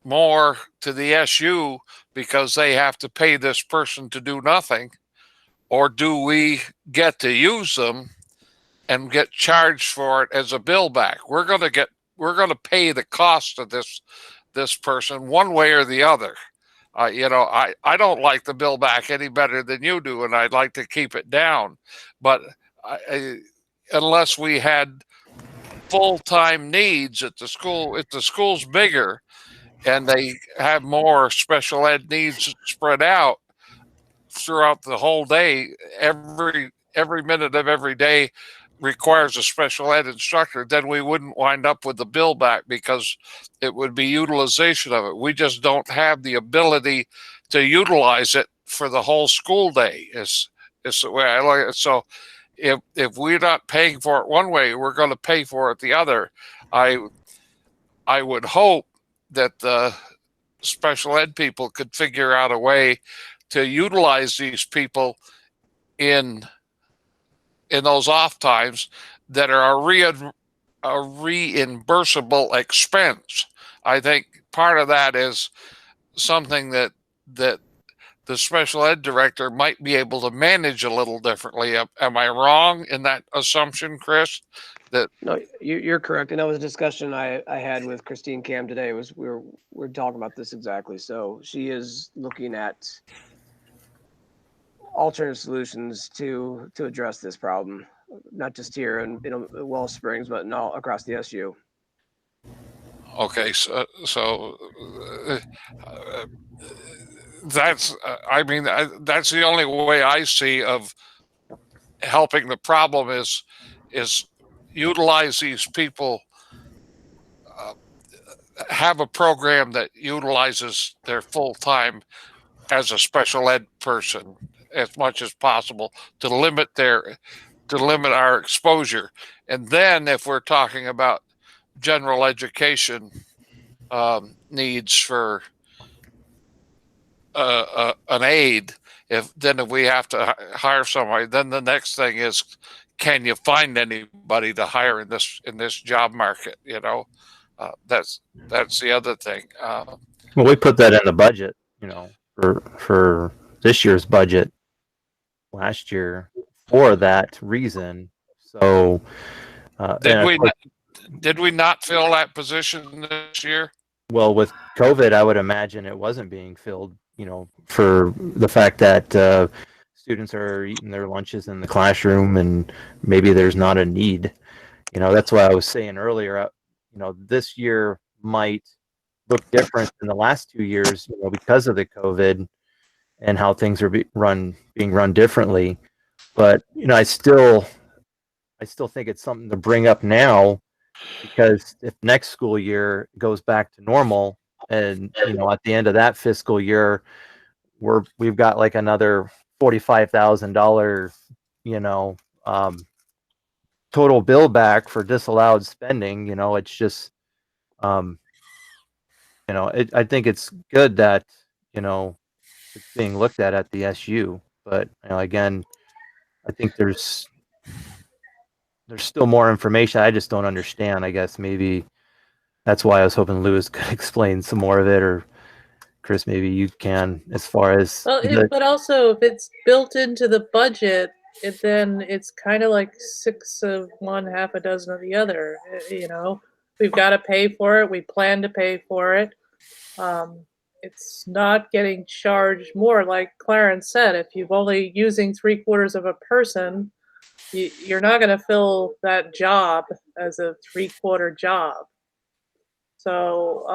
more to the SU because they have to pay this person to do nothing, or do we get to use them and get charged for it as a bill back? We're going to pay the cost of this person one way or the other. I don't like the bill back any better than you do, and I'd like to keep it down. But unless we had full-time needs at the school, if the school's bigger and they have more special ed needs spread out throughout the whole day, every minute of every day requires a special ed instructor, then we wouldn't wind up with the bill back, because it would be utilization of it. We just don't have the ability to utilize it for the whole school day. Is the way I look at it. So if we're not paying for it one way, we're going to pay for it the other. I would hope that the special ed people could figure out a way to utilize these people in those off times that are a reimbursable expense. I think part of that is something that the special ed director might be able to manage a little differently. Am I wrong in that assumption, Chris? That No, you're correct. And that was a discussion I had with Christine Cam today. We're talking about this exactly. So she is looking at alternative solutions to address this problem, not just here in Well Springs, but all across the SU. okay, so that's I mean that's the only way I see of helping the problem is utilize these people, have a program that utilizes their full time as a special ed person as much as possible to limit our exposure. And then if we're talking about general education needs for an aide, if we have to hire somebody, then the next thing is, can you find anybody to hire in this job market? That's the other thing. Well, we put that in the budget, for this year's budget last year for that reason. So, did we not fill that position this year? Well, with COVID, I would imagine it wasn't being filled, for the fact that students are eating their lunches in the classroom and maybe there's not a need. That's why I was saying earlier, this year might look different than the last 2 years, because of the COVID and how things are being run differently. But, I still think it's something to bring up now, because if next school year goes back to normal and, at the end of that fiscal year, we've got like another $45,000, total bill back for disallowed spending, it's just, I think it's good that, it's being looked at the SU, but again, I think there's still more information I just don't understand. I guess maybe that's why I was hoping Lewis could explain some more of it, or Chris, maybe you can, as far as. But also if it's built into the budget, then it's kind of like 6 of one, half a dozen of the other. We've got to pay for it. We plan to pay for it. It's not getting charged more, like Clarence said. If you're only using 3/4 of a person, you're not going to fill that job as a 3/4 job. So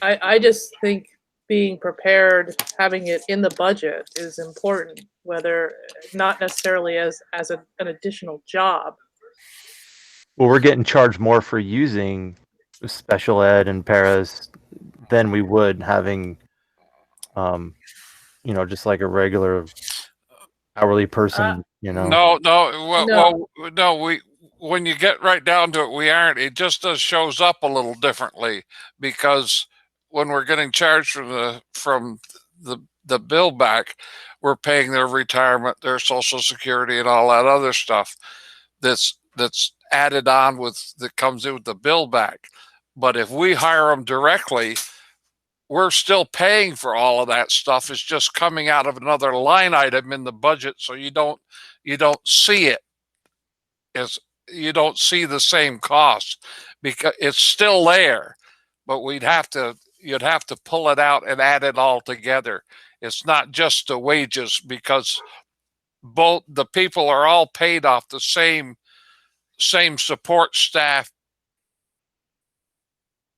I just think being prepared, having it in the budget is important, whether not necessarily as an additional job. Well, we're getting charged more for using special ed and paras than we would having, just like a regular hourly person, No. When you get right down to it, we aren't. It just shows up a little differently, because when we're getting charged from the bill back, we're paying their retirement, their Social Security, and all that other stuff that's added on that comes in with the bill back. But if we hire them directly, we're still paying for all of that stuff. It's just coming out of another line item in the budget, so you don't see it. You don't see the same cost, because it's still there, but you'd have to pull it out and add it all together. It's not just the wages, because both the people are all paid off the same support staff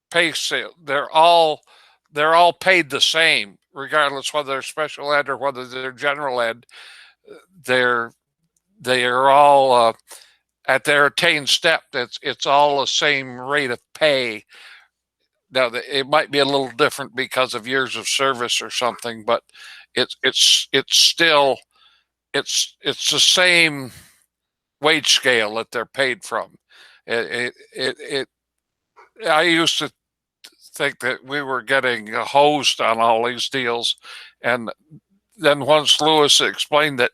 pay scale. They're all paid the same, regardless whether they're special ed or whether they're general ed. They are all at their attained step. It's all the same rate of pay. Now, it might be a little different because of years of service or something, but it's still the same wage scale that they're paid from. I used to think that we were getting hosed on all these deals, and then once Lewis explained that,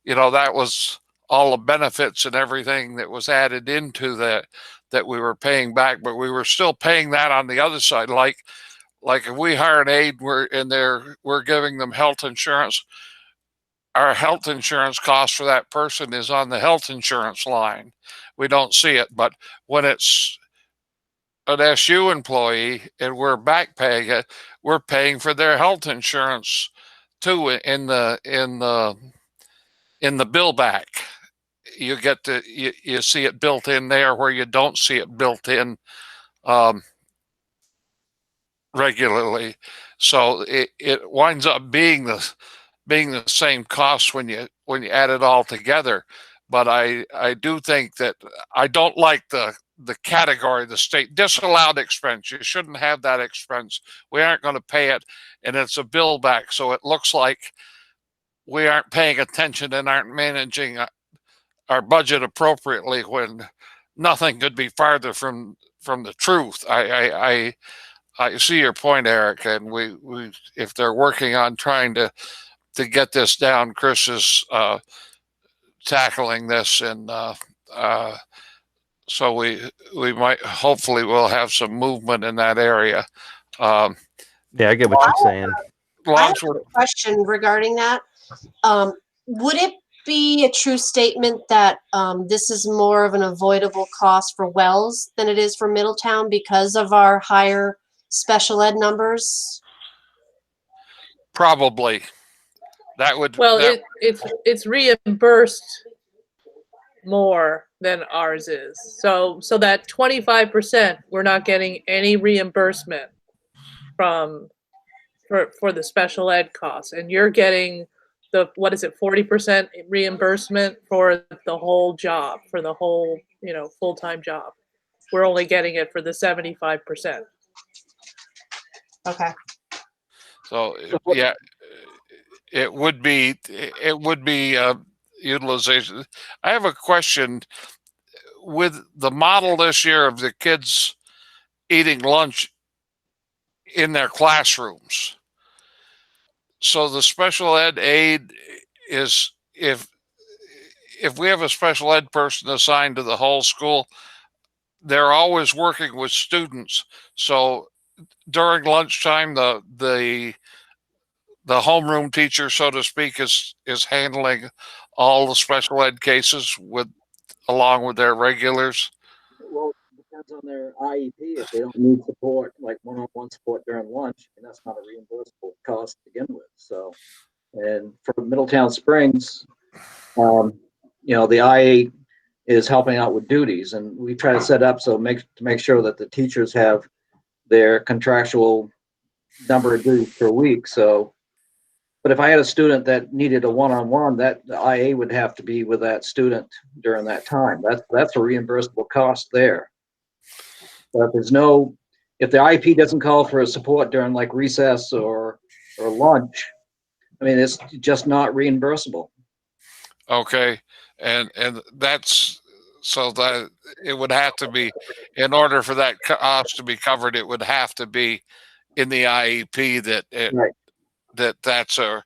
that was all the benefits and everything that was added into that we were paying back, but we were still paying that on the other side. Like like if we hire an aide, we're giving them health insurance. Our health insurance cost for that person is on the health insurance line. We don't see it, but when it's an SU employee and we're back paying it, we're paying for their health insurance too in the bill back. You get to you see it built in there where you don't see it built in um, regularly. So it winds up being the same cost when you add it all together. But I do think that I don't like the category, the state disallowed expense. You shouldn't have that expense. We aren't going to pay it, and it's a bill back. So it looks like we aren't paying attention and aren't managing our budget appropriately when nothing could be farther from the truth. I see your point, Eric, and we if they're working on trying to get this down, Chris is tackling this, and so we might hopefully we'll have some movement in that area. Yeah, I get what you're saying. I have a question regarding that. Would it be a true statement that this is more of an avoidable cost for Wells than it is for Middletown because of our higher special ed numbers? Probably. That would it's reimbursed more than ours is. So that 25% we're not getting any reimbursement from for the special ed costs, and you're getting the 40% reimbursement for the whole job, for the whole full-time job. We're only getting it for the 75%. Okay. So yeah, it would be utilization. I have a question with the model this year of the kids eating lunch in their classrooms. So the special ed aide is if we have a special ed person assigned to the whole school, they're always working with students. So during lunchtime, the homeroom teacher, so to speak, is handling all the special ed cases along with their regulars. Well, it depends on their IEP. If they don't need support, like one-on-one support during lunch, and that's not a reimbursable cost to begin with. So, and for Middletown Springs, the IA is helping out with duties, and we try to set up to make sure that the teachers have their contractual number of duties per week. So, but if I had a student that needed a one-on-one, that the IA would have to be with that student during that time. That's a reimbursable cost there. But if the IEP doesn't call for a support during like recess or lunch, I mean, it's just not reimbursable. Okay, and that's so that it would have to be, in order for that cost to be covered, it would have to be in the IEP Right. that's a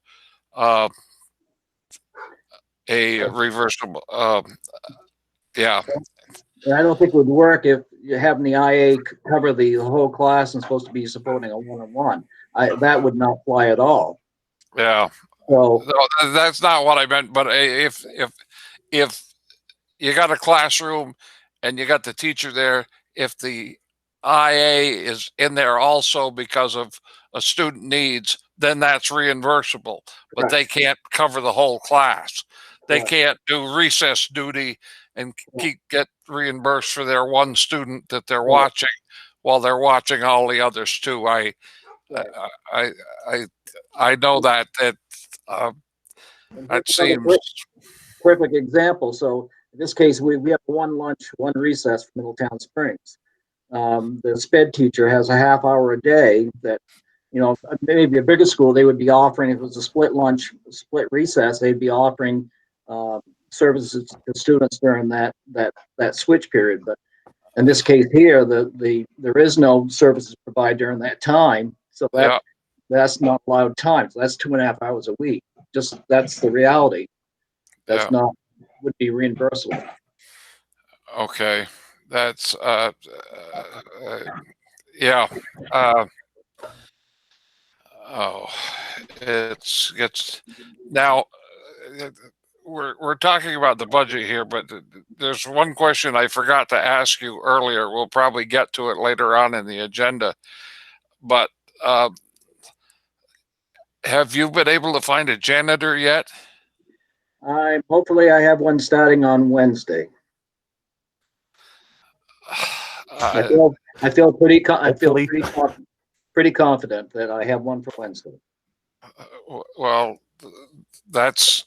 reversible. Yeah. And I don't think it would work if you're having the IA cover the whole class and supposed to be supporting a one-on-one. That would not fly at all. Yeah. So no, that's not what I meant. But if you got a classroom and you got the teacher there, if the IA is in there also because of a student needs, then that's reimbursable. But they can't cover the whole class. They can't do recess duty and get reimbursed for their one student that they're watching while they're watching all the others too. I know that seems perfect example. So in this case, we have one lunch, one recess for Middletown Springs. The SPED teacher has a half hour a day that, maybe a bigger school, they would be offering, if it was a split lunch, split recess, they'd be offering services to students during that switch period. But in this case here, there is no services provided during that time. So that's not allowed time. So that's 2.5 hours a week. Just that's the reality. That's would be reimbursable. Okay. That's Oh, it's now. uh, we're talking about the budget here, but there's one question I forgot to ask you earlier. We'll probably get to it later on in the agenda. But uh, have you been able to find a janitor yet? Hopefully I have one starting on Wednesday. Uh, I feel pretty Hopefully. pretty confident that I have one for Wednesday. well, that's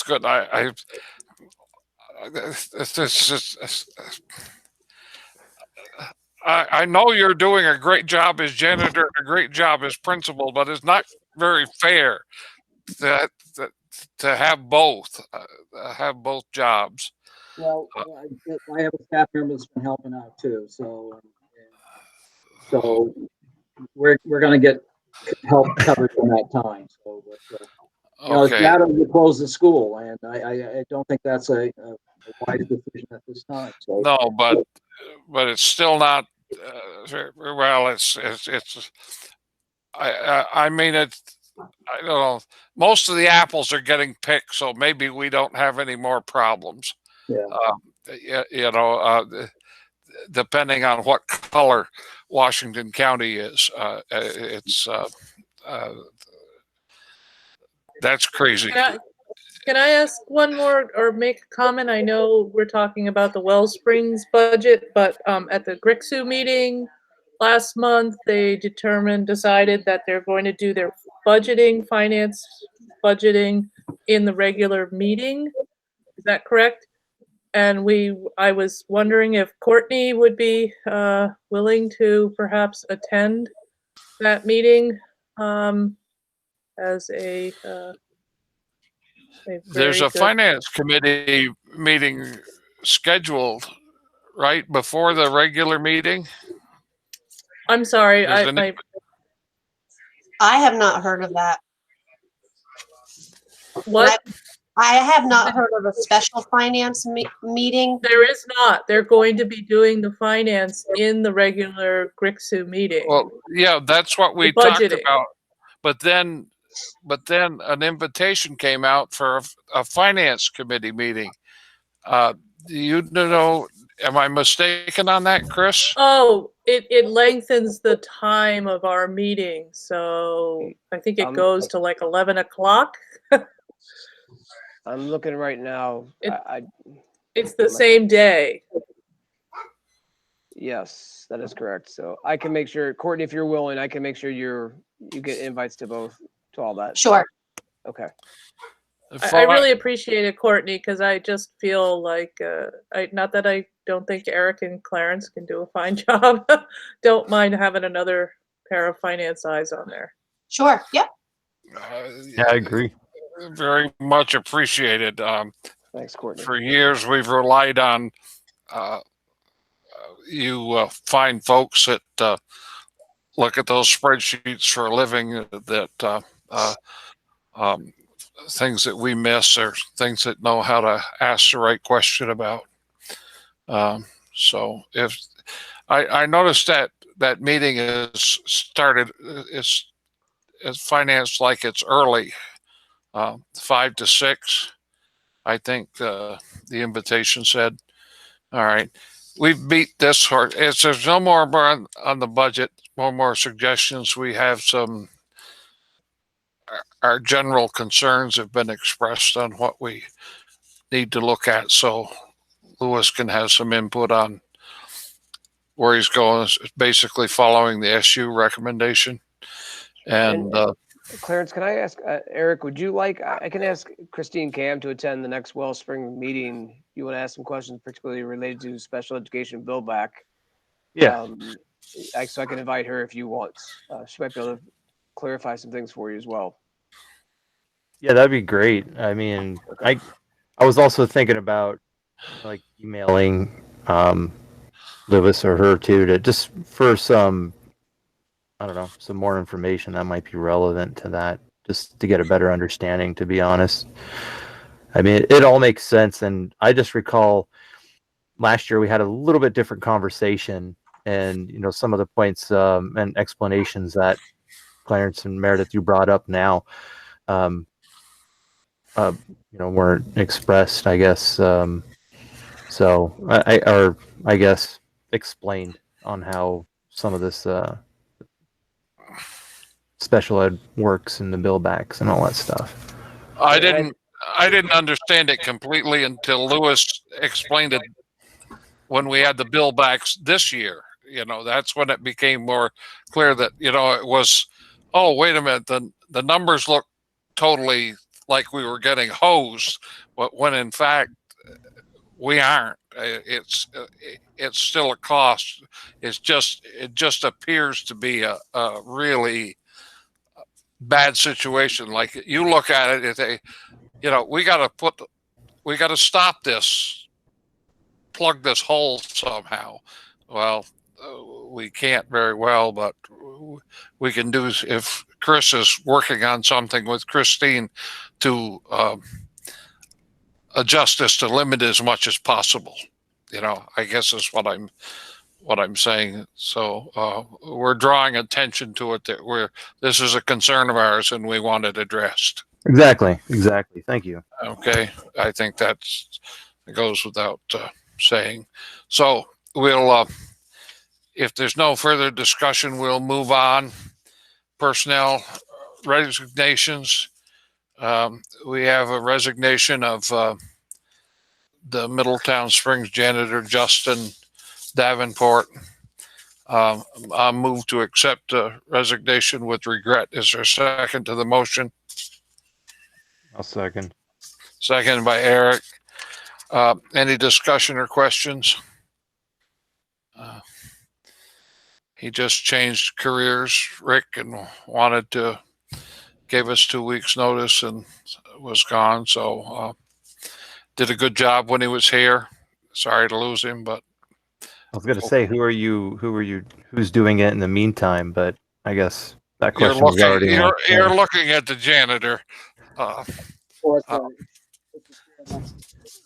good. It's just, I know you're doing a great job as janitor, and a great job as principal, but it's not very fair that, that to have both jobs. Well, I have a staff member that's been helping out too, so we're going to get help covered in that time. So, but, it's Okay. matter to close the school, and I don't think that's a wise decision at this time. So No, but it's still not. Well, it's. I mean it. I don't know. Most of the apples are getting picked, so maybe we don't have any more problems. yeah. Depending on what color Washington County is, it's that's crazy. Can I ask one more or make a comment? I know we're talking about the Wellsprings budget, but at the Grcsu meeting last month, they decided that they're going to do their finance budgeting in the regular meeting. Is that correct? And I was wondering if Courtney would be willing to perhaps attend that meeting as a There's a finance committee meeting scheduled right before the regular meeting. I'm sorry, I have not heard of that. What? I have not heard of a special finance meeting. There is not. They're going to be doing the finance in the regular Grcsu meeting. Well, yeah, that's what we talked about. But then an invitation came out for a finance committee meeting. You know, am I mistaken on that, Chris? Oh, it lengthens the time of our meeting. So I think it goes to like 11 o'clock. I'm looking right now. It's the same day. Yes, that is correct. So I can make sure, Courtney, if you're willing, I can make sure you get invites to all that. Sure. Okay. I really appreciate it, Courtney, because I just feel like, not that I don't think Eric and Clarence can do a fine job. Don't mind having another pair of finance eyes on there. Sure. Yep. Yeah, I agree. Very much appreciated. Thanks, Courtney. For years, we've relied on you fine folks that look at those spreadsheets for a living, that things that we miss or things that know how to ask the right question about. So if I noticed that meeting is started, is financed like it's early, 5 to 6. I think the invitation said. All right, we've beat this horse. If there's no more on the budget, more suggestions. We have some. Our general concerns have been expressed on what we need to look at, so Lewis can have some input on where he's going. Basically, following the SU recommendation, and Clarence, can I ask Eric? Would you like? I can ask Christine Cam to attend the next Wellspring meeting. You want to ask some questions, particularly related to special education build back? Yeah. So I can invite her if you want. She might be able to clarify some things for you as well. Yeah, that'd be great. I mean, okay. I was also thinking about like emailing Lewis or her too, to just for some, I don't know, some more information that might be relevant to that, just to get a better understanding, to be honest. I mean, it all makes sense. And I just recall last year we had a little bit different conversation, and, some of the points and explanations that Clarence and Meredith, you brought up now, weren't expressed, I guess. So I guess explained on how some of this special ed works and the bill backs and all that stuff. I didn't understand it completely until Lewis explained it when we had the bill backs this year. That's when it became more clear that, it was, oh, wait a minute, the numbers look totally like we were getting hosed, but when in fact we aren't. It's still a cost. It just appears to be a really bad situation. Like you look at it, we got to stop this, plug this hole somehow. Well, we can't very well, but we can do if Chris is working on something with Christine to adjust this to limit as much as possible. I guess is what I'm saying. So we're drawing attention to it that this is a concern of ours and we want it addressed. Exactly. Thank you. Okay, I think it goes without saying. So we'll, if there's no further discussion, we'll move on. Personnel resignations. We have a resignation of the Middletown Springs janitor, Justin Davenport. I'll move to accept the resignation with regret. Is there a second to the motion? I'll second. Second by Eric. Any discussion or questions? He just changed careers, Rick, and wanted to give us 2 weeks notice and was gone. So did a good job when he was here. Sorry to lose him, but I was going to say, who's doing it in the meantime? But I guess that question was already you're looking at the janitor.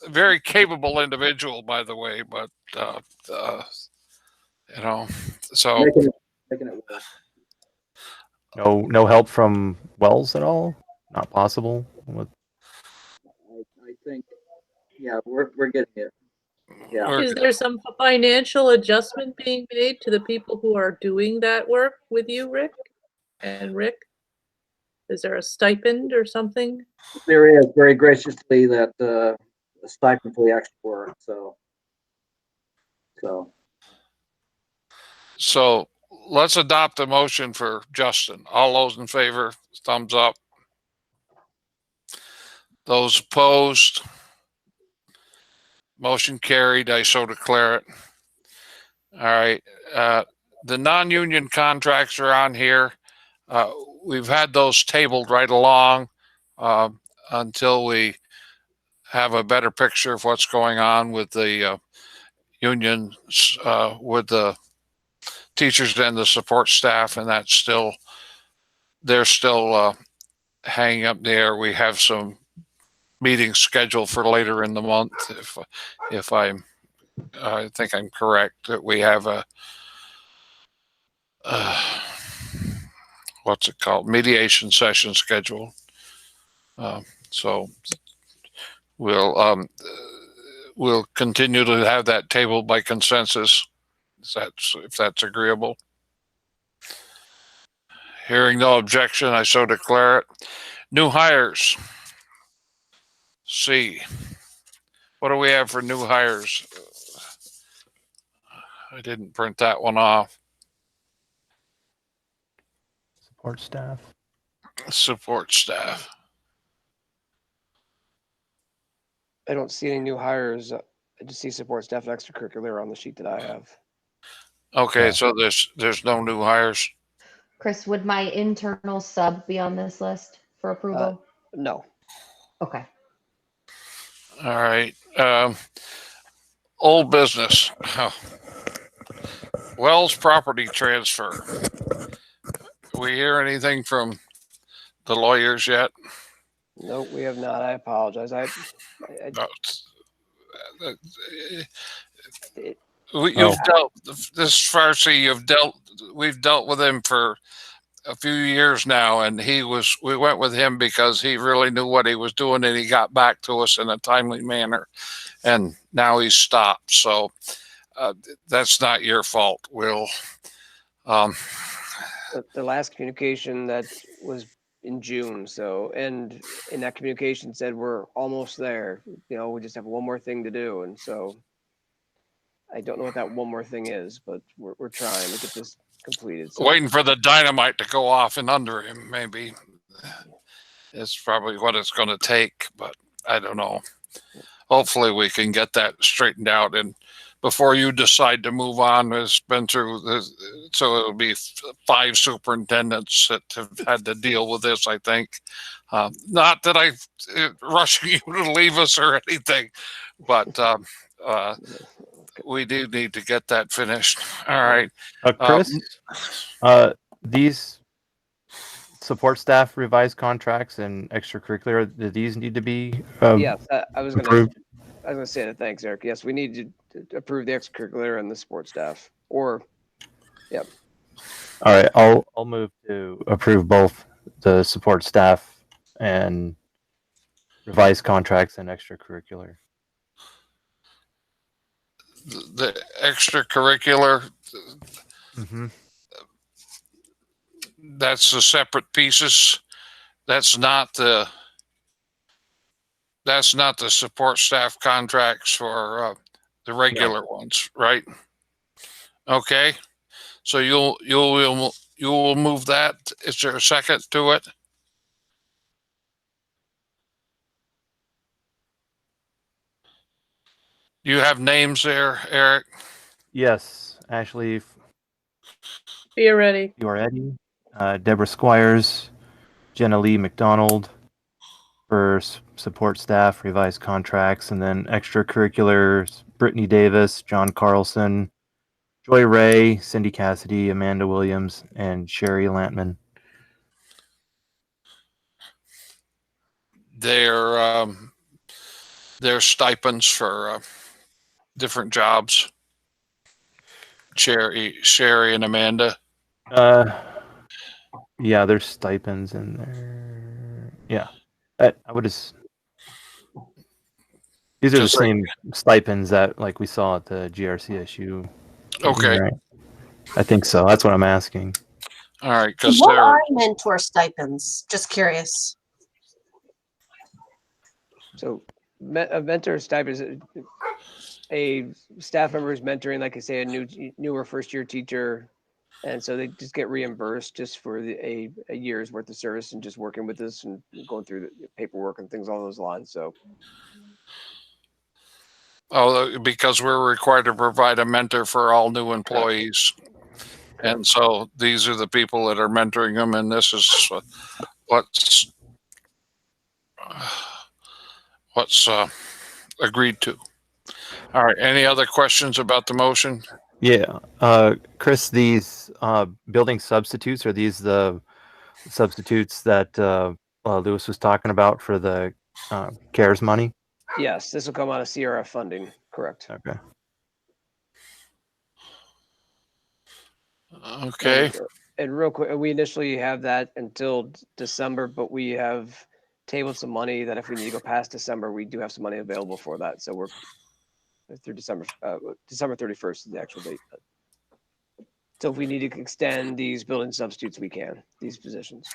Very capable individual, by the way, but so Making it work. no help from Wells at all. Not possible. I think, yeah, we're getting it. Yeah. Is there some financial adjustment being made to the people who are doing that work with you, Rick? And Rick, is there a stipend or something? There is very graciously that a stipend for the extra work. So let's adopt a motion for Justin. All those in favor, thumbs up. Those opposed, motion carried. I so declare it. All right. The non-union contracts are on here. We've had those tabled right along until we have a better picture of what's going on with the unions, with the teachers and the support staff, and they're still hanging up there. We have some meetings scheduled for later in the month, if I think I'm correct, that we have a what's it called, mediation session scheduled. So we'll continue to have that tabled by consensus. If that's agreeable. Hearing no objection, I so declare it. New hires. C. What do we have for new hires? I didn't print that one off. Support staff. Support staff. I don't see any new hires. I just see support staff and extracurricular on the sheet that I have. Okay, Yeah. so there's no new hires. Chris, would my internal sub be on this list for approval? No. Okay. All right. Old business. Wells property transfer. We hear anything from the lawyers yet? No, we have not. I apologize. No. You've dealt this Farsi. We've dealt with him for a few years now, and we went with him because he really knew what he was doing, and he got back to us in a timely manner, and now he's stopped. So that's not your fault, Will. The last communication that was in June, so, and in that communication said we're almost there. You know, we just have one more thing to do, and so I don't know what that one more thing is, but we're trying to get this completed. So Waiting for the dynamite to go off and under him, maybe. It's probably what it's going to take, but I don't know. Hopefully we can get that straightened out, and before you decide to move on, it's been through this, so it'll be 5 superintendents that have had to deal with this, I think. Not that I'm rushing you to leave us or anything, but we do need to get that finished. All right. Chris, these support staff revised contracts and extracurricular, do these need to be yes, I was gonna say that. Thanks, Eric. Yes, we need to approve the extracurricular and the support staff. Or, yep. All right, I'll move to approve both the support staff and revised contracts and extracurricular. The extracurricular, that's the separate pieces. That's not the support staff contracts for the regular ones, right? Okay. So you'll move that. Is there a second to it? You have names there, Eric? Yes, Ashley Fioretti. Fioretti, Deborah Squires, Jenna Lee McDonald for support staff, revised contracts, and then extracurriculars, Brittany Davis, John Carlson, Joy Ray, Cindy Cassidy, Amanda Williams, and Sherry Lantman. Their stipends for different jobs. Sherry and Amanda. Yeah, there's stipends in there. Yeah, I would just. These are Just the same stipends that like we saw at the GRCSU. Okay. Right? I think so. That's what I'm asking. All right. Because What are mentor stipends? Just curious. So a mentor stipend is a staff member is mentoring, like I say, a newer first year teacher. And so they just get reimbursed just for a year's worth of service and just working with us and going through the paperwork and things along those lines. So. Oh, because we're required to provide a mentor for all new employees. And so these are the people that are mentoring them, and this is what's agreed to. All right. Any other questions about the motion? Yeah. Chris, these building substitutes, are these the substitutes that Lewis was talking about for the CARES money? Yes, this will come out of CRF funding, correct. Okay. Okay. And real quick, we initially have that until December, but we have tabled some money that if we need to go past December, we do have some money available for that. So we're through December 31st is the actual date. So if we need to extend these building substitutes, we can, these positions.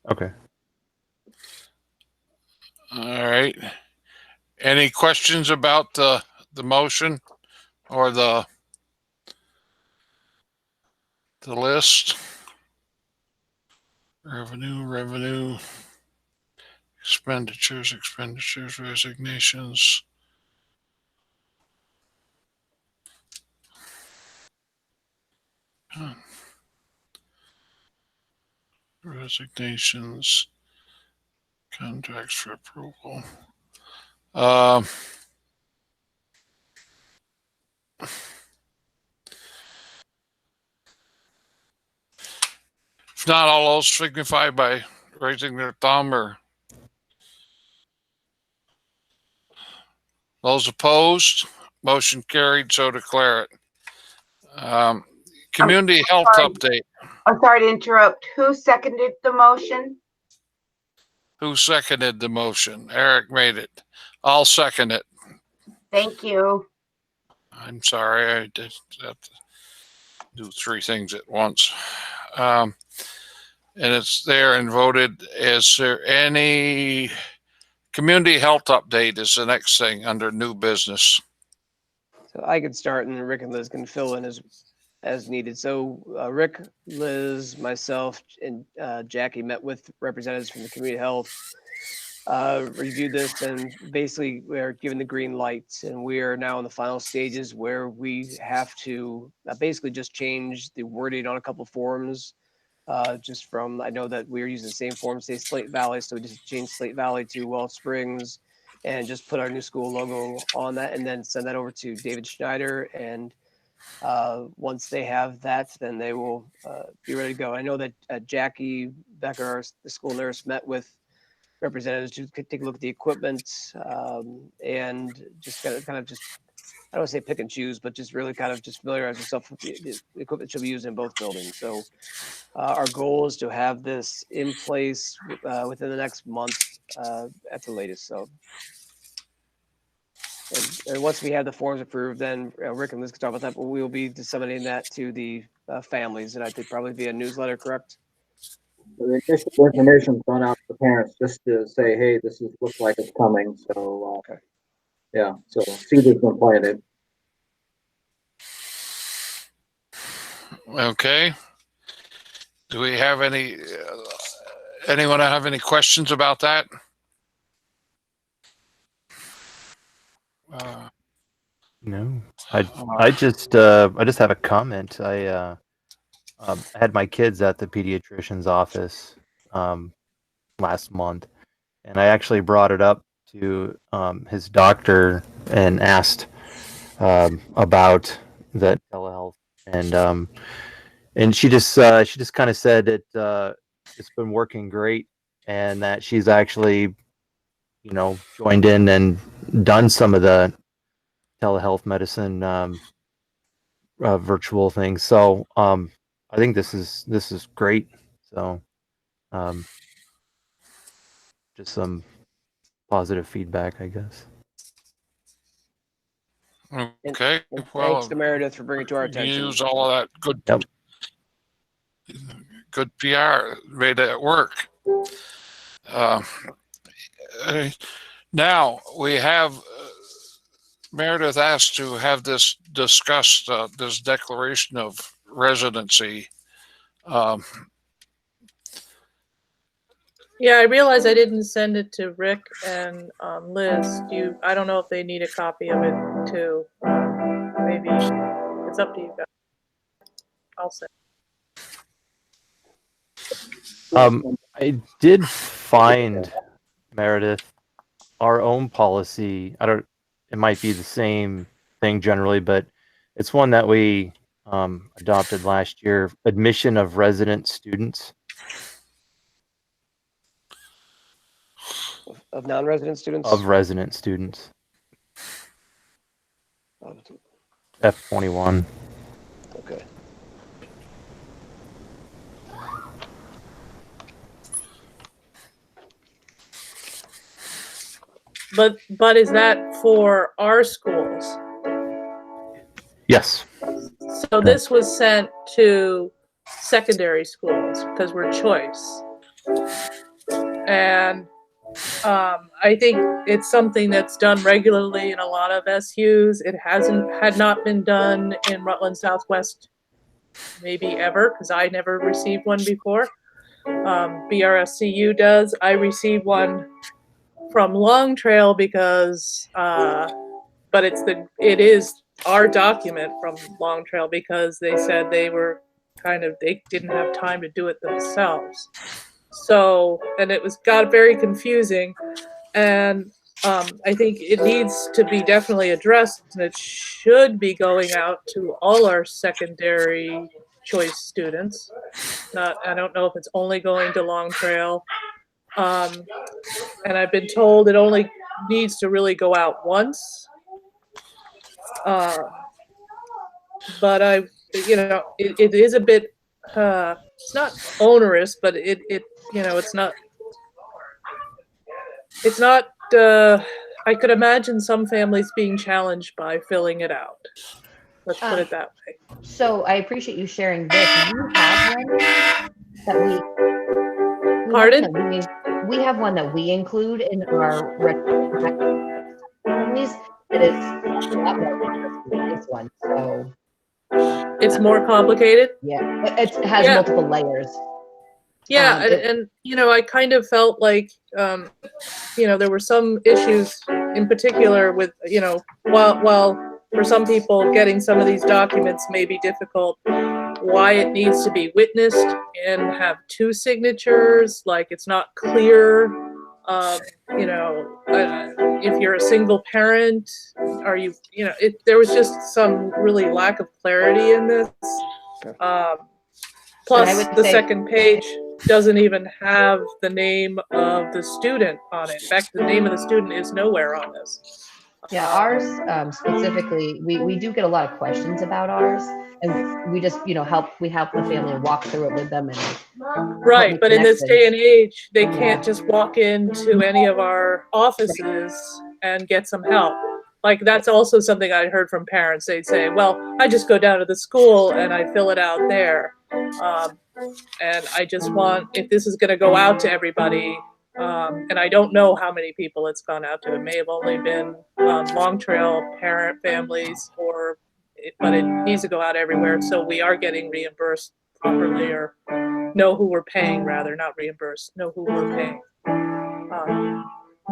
Okay. All right. Any questions about the motion or the list? Revenue, expenditures, resignations. Resignations, contracts for approval. If not, all those signify by raising their thumb, or those opposed. Motion carried, so declare it. Community health update. Oh, sorry to interrupt. Who seconded the motion? Who seconded the motion? Eric made it. I'll second it. Thank you. I'm sorry, I did have to do three things at once. And it's there and voted. Is there any community health update is the next thing under new business? So I could start and Rick and Liz can fill in as needed. So Rick, Liz, myself, and Jackie met with representatives from the community health, reviewed this, and basically we're given the green light, and we are now in the final stages where we have to basically just change the wording on a couple forms. Just from, I know that we're using the same form, say Slate Valley, so we just changed Slate Valley to Wells Springs and just put our new school logo on that and then send that over to David Schneider. And once they have that, then they will be ready to go. I know that Jackie Becker, the school nurse, met with representatives to take a look at the equipment and just kind of just, I don't want to say pick and choose, but just really kind of just familiarize yourself with the equipment should be used in both buildings. So our goal is to have this in place within the next month at the latest. So, and once we have the forms approved, then Rick and Liz can talk about that, but we will be disseminating that to the families, and I think probably via newsletter, correct? The initial information's gone out to the parents just to say, hey, this looks like it's coming. So, Okay. Yeah, so seed has been planted. Okay. Do we have anyone have any questions about that? No, I just have a comment. I had my kids at the pediatrician's office last month, and I actually brought it up to his doctor and asked about the telehealth, and she just kind of said it's been working great, and that she's actually joined in and done some of the telehealth medicine virtual things. So I think this is great. So just some positive feedback, I guess. Okay. And Well, thanks to Meredith for bringing it to our you attention. use all of that good, Yep. good PR, made it work. Now we have Meredith asked to have this discussed, this declaration of residency. Yeah, I realize I didn't send it to Rick and Liz. I don't know if they need a copy of it too. Maybe it's up to you guys. I'll send. I did find, Meredith, our own policy. It might be the same thing generally, but it's one that we adopted last year: admission of resident students. Of non-resident students? Of resident students. F21. Okay. But is that for our schools? Yes. So this was sent to secondary schools because we're choice. And I think it's something that's done regularly in a lot of SUs. It had not been done in Rutland Southwest maybe ever, because I never received one before. BRSCU does. I received one from Long Trail because, but it is our document from Long Trail because they said they didn't have time to do it themselves. So, and it got very confusing, and I think it needs to be definitely addressed, and it should be going out to all our secondary choice students. I don't know if it's only going to Long Trail. And I've been told it only needs to really go out once. But it is a bit it's not onerous, but it you know, it's not I could imagine some families being challenged by filling it out. Let's put it that way. So I appreciate you sharing this. We have one that Pardon? we have one that we include in our families that is a lot more interesting than this one. So It's more complicated? yeah, it has Yeah. multiple layers. Yeah, It- and you know, I kind of felt like you know, there were some issues in particular with, you know, while for some people getting some of these documents may be difficult, why it needs to be witnessed and have two signatures, like it's not clear. You know, if you're a single parent, are you, you know, there was just some really lack of clarity in this. Plus, would the say- second page doesn't even have the name of the student on it. In fact, the name of the student is nowhere on this. Yeah, ours specifically, we do get a lot of questions about ours, and we just, you know, help the family and walk through it with them. And Right, but in this day and age, they Yeah. can't just walk into any of our offices and get some help. Like, that's also something I heard from parents. They'd say, well, I just go down to the school and I fill it out there. And I just want, if this is going to go out to everybody, and I don't know how many people it's gone out to. It may have only been Long Trail parent families, but it needs to go out everywhere. So we are getting reimbursed properly, or know who we're paying, rather, not reimbursed, know who we're paying.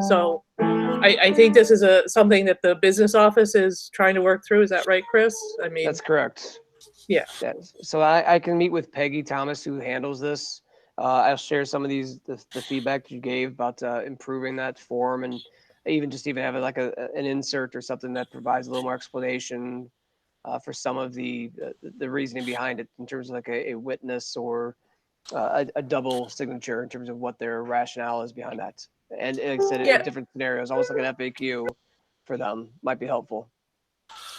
So I think this is something that the business office is trying to work through. Is that right, Chris? I mean, That's correct. yeah. Yes. So I can meet with Peggy Thomas, who handles this. I'll share some of the feedback that you gave about improving that form, and even have it like an insert or something that provides a little more explanation for some of the reasoning behind it, in terms of like a witness or a double signature, in terms of what their rationale is behind that. And like I said, Yeah. in different scenarios, almost like an FAQ for them might be helpful.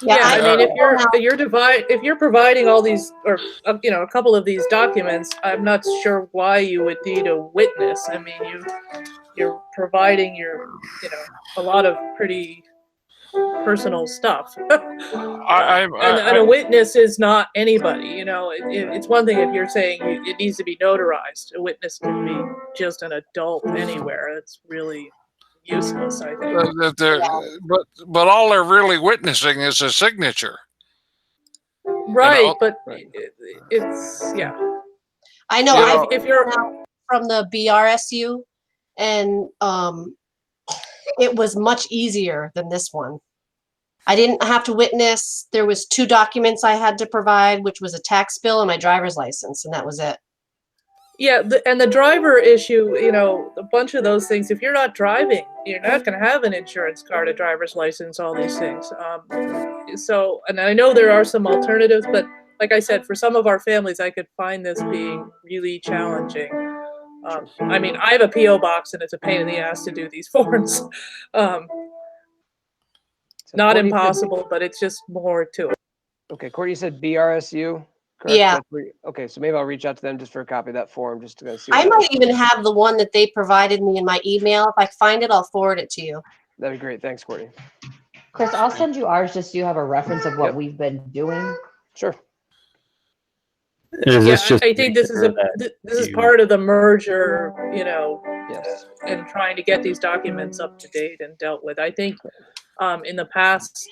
Yeah, I mean, if you're providing all these, or you know, a couple of these documents, I'm not sure why you would need a witness. I mean, you're providing you know, a lot of pretty personal stuff. And a witness is not anybody. You know, it's one thing if you're saying it needs to be notarized. A witness can be just an adult anywhere. It's really useless, I think. But all they're really witnessing is a signature. Right, know? but it's yeah. I know, You know, if you're from the BRSU, and it was much easier than this one. I didn't have to witness. There was 2 documents I had to provide, which was a tax bill and my driver's license, and that was it. Yeah, and the driver issue, you know, a bunch of those things. If you're not driving, you're not going to have an insurance card, a driver's license, all these things. So, and I know there are some alternatives, but like I said, for some of our families, I could find this being really challenging. I mean, I have a PO box, and it's a pain in the ass to do these forms. Not Courtney said- impossible, but it's just more to it. Okay, Courtney said BRSU. Correct? Yeah. Okay, so maybe I'll reach out to them just for a copy of that form, just to see. I might even have the one that they provided me in my email. If I find it, I'll forward it to you. That'd be great. Thanks, Courtney. Chris, I'll send you ours just so you have a reference of what Yep. we've been doing. Sure. Is Yeah, this just I think this is this is part of the merger, you know, Yes. and trying to get these documents up to date and dealt with. I think in the past,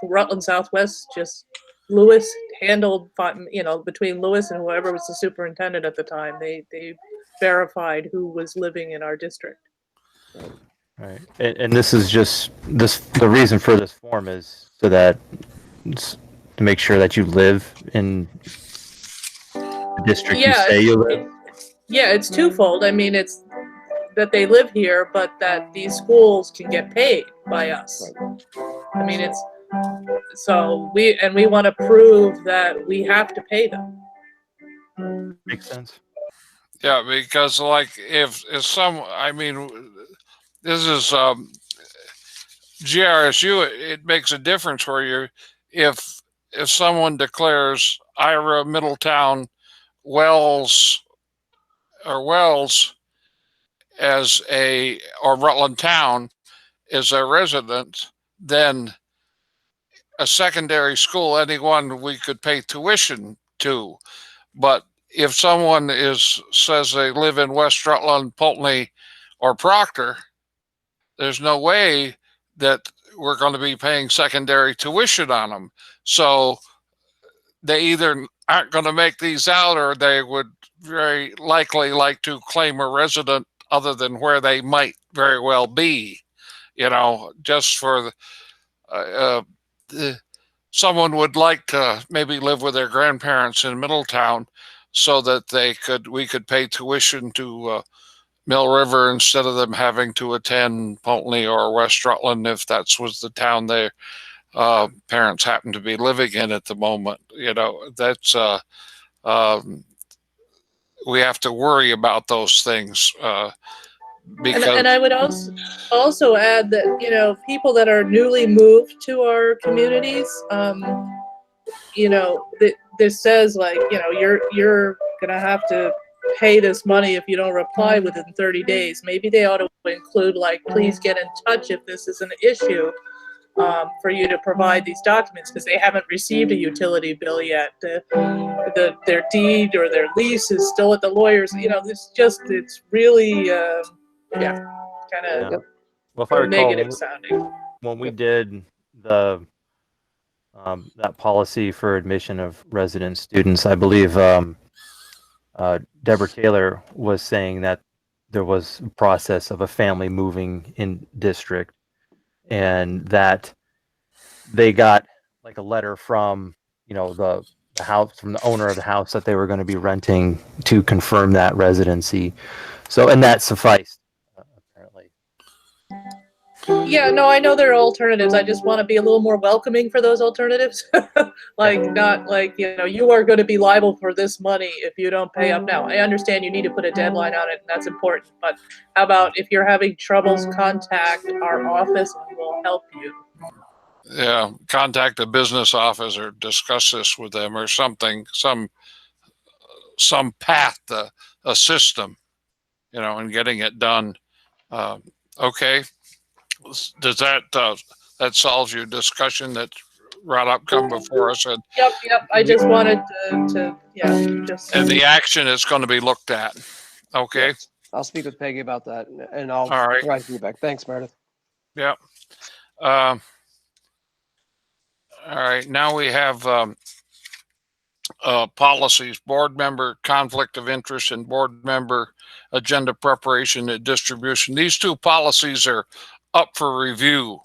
Rutland Southwest, just Lewis handled, you know, between Lewis and whoever was the superintendent at the time, they verified who was living in our district. Right. And this is just the reason for this form is so that to make sure that you live in the district you say you live. Yeah, it's twofold. I mean, it's that they live here, but that these schools can get paid by us. I mean, it's so we want to prove that we have to pay them. Makes sense. Yeah, because like if some, I mean, this is GRSU. It makes a difference where if someone declares Ira Middletown Wells or Rutland Town is a resident, then a secondary school, anyone we could pay tuition to. But if someone says they live in West Rutland, Pulteney, or Proctor, there's no way that we're going to be paying secondary tuition on them. So they either aren't going to make these out, or they would very likely like to claim a resident other than where they might very well be, just for someone would like to maybe live with their grandparents in Middletown so that we could pay tuition to Mill River instead of them having to attend Pulteney or West Rutland if that was the town their parents happen to be living in at the moment. That's we have to worry about those things because. And I would also add that people that are newly moved to our communities, this says you're gonna have to pay this money if you don't reply within 30 days. Maybe they ought to include please get in touch if this is an issue, for you to provide these documents, because they haven't received a utility bill yet. Their deed or their lease is still at the lawyers. It's really kind of Well, if I recall, negative sounding. when we did the that policy for admission of resident students, I believe Deborah Taylor was saying that there was a process of a family moving in district, and that they got a letter from the house, from the owner of the house that they were going to be renting, to confirm that residency. So, and that sufficed apparently. Yeah, no, I know there are alternatives. I just want to be a little more welcoming for those alternatives. Not you are going to be liable for this money if you don't pay up now. I understand you need to put a deadline on it, and that's important. But how about if you're having troubles, contact our office and we'll help you. Yeah, contact the business office or discuss this with them or something, some path to assist them, in getting it done. Okay. Does that solves your discussion that brought up come before us? And Yep. I just wanted to just. And the action is going to be looked at. Okay. Yes. I'll speak with Peggy about that, and I'll All right. provide feedback. Thanks, Meredith. Yeah. All right. Now we have policies: board member conflict of interest and board member agenda preparation and distribution. These two policies are up for review.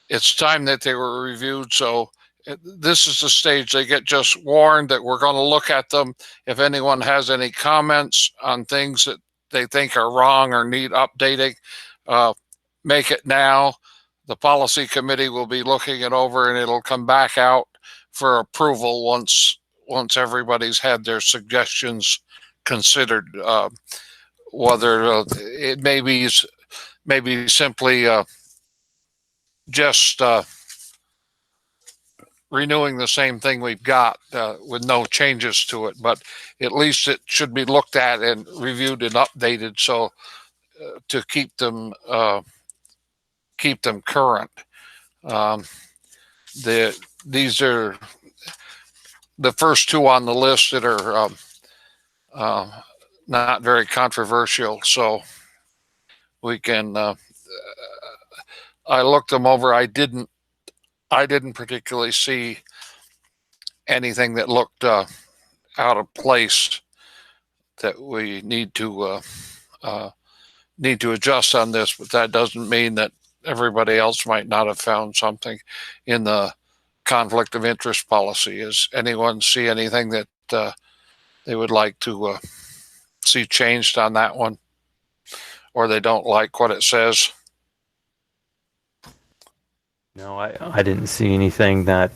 It's time that they were reviewed. So this is the stage they get just warned that we're going to look at them. If anyone has any comments on things that they think are wrong or need updating, make it now. The policy committee will be looking it over, and it'll come back out for approval once everybody's had their suggestions considered. Whether it may be simply just renewing the same thing we've got with no changes to it, but at least it should be looked at and reviewed and updated, so to keep them current. These are the first two on the list that are not very controversial, so we can. I looked them over. I didn't particularly see anything that looked out of place that we need to adjust on this. But that doesn't mean that everybody else might not have found something in the conflict of interest policy. Does anyone see anything that they would like to see changed on that one, or they don't like what it says? No, I didn't see anything that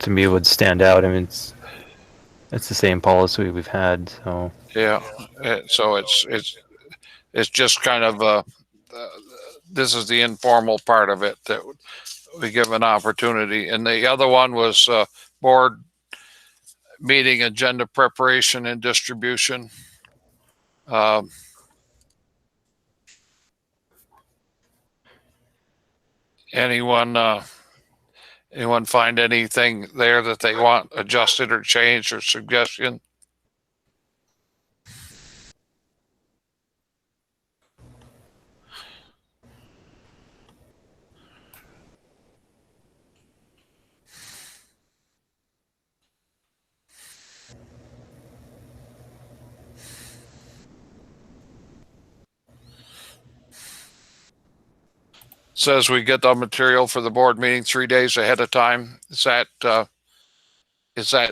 to me would stand out. I mean, it's the same policy we've had. So yeah, so it's just kind of this is the informal part of it that we give an opportunity, and the other one was board meeting agenda preparation and distribution. Anyone find anything there that they want adjusted or changed or suggestion? Says we get the material for the board meeting 3 days ahead of time. Is that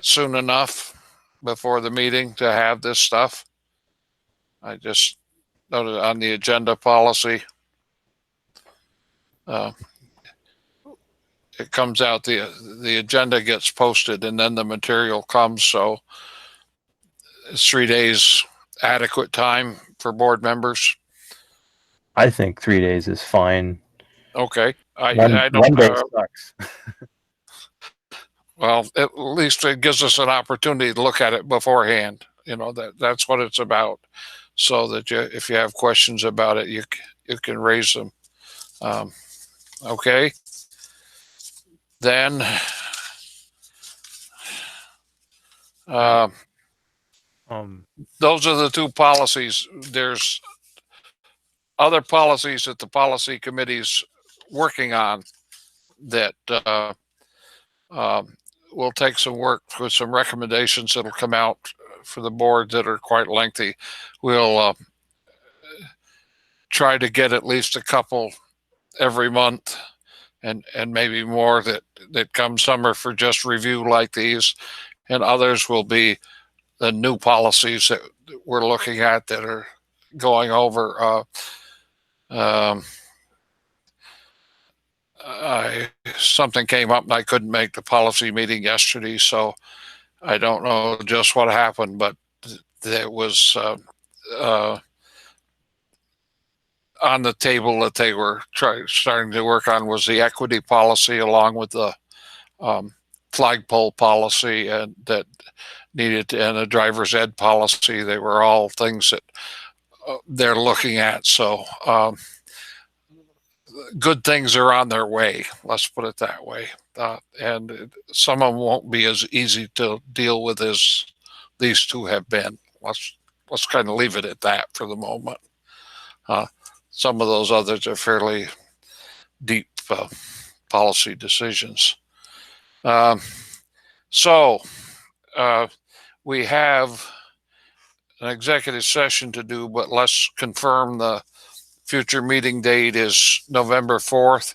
soon enough before the meeting to have this stuff? I just noted on the agenda policy. It comes out, the agenda gets posted and then the material comes. So is 3 days adequate time for board members? I think 3 days is fine. Okay. I One don't day sucks. Well, at least it gives us an opportunity to look at it beforehand. You know, that's what it's about. So that if you have questions about it, you can raise them. Okay. Then those are the two policies. There's other policies that the policy committee's working on that will take some work with some recommendations that'll come out for the board that are quite lengthy. We'll try to get at least a couple every month and maybe more that come. Some are for just review like these, and others will be the new policies that we're looking at that are going over. Something came up and I couldn't make the policy meeting yesterday, so I don't know just what happened, but it was on the table that they were starting to work on was the equity policy along with the flagpole policy and that needed and a driver's ed policy. They were all things that they're looking at. So good things are on their way. Let's put it that way. And some of them won't be as easy to deal with as these two have been. Let's kind of leave it at that for the moment. Some of those others are fairly deep policy decisions. So we have an executive session to do, but let's confirm the future meeting date is November 4th.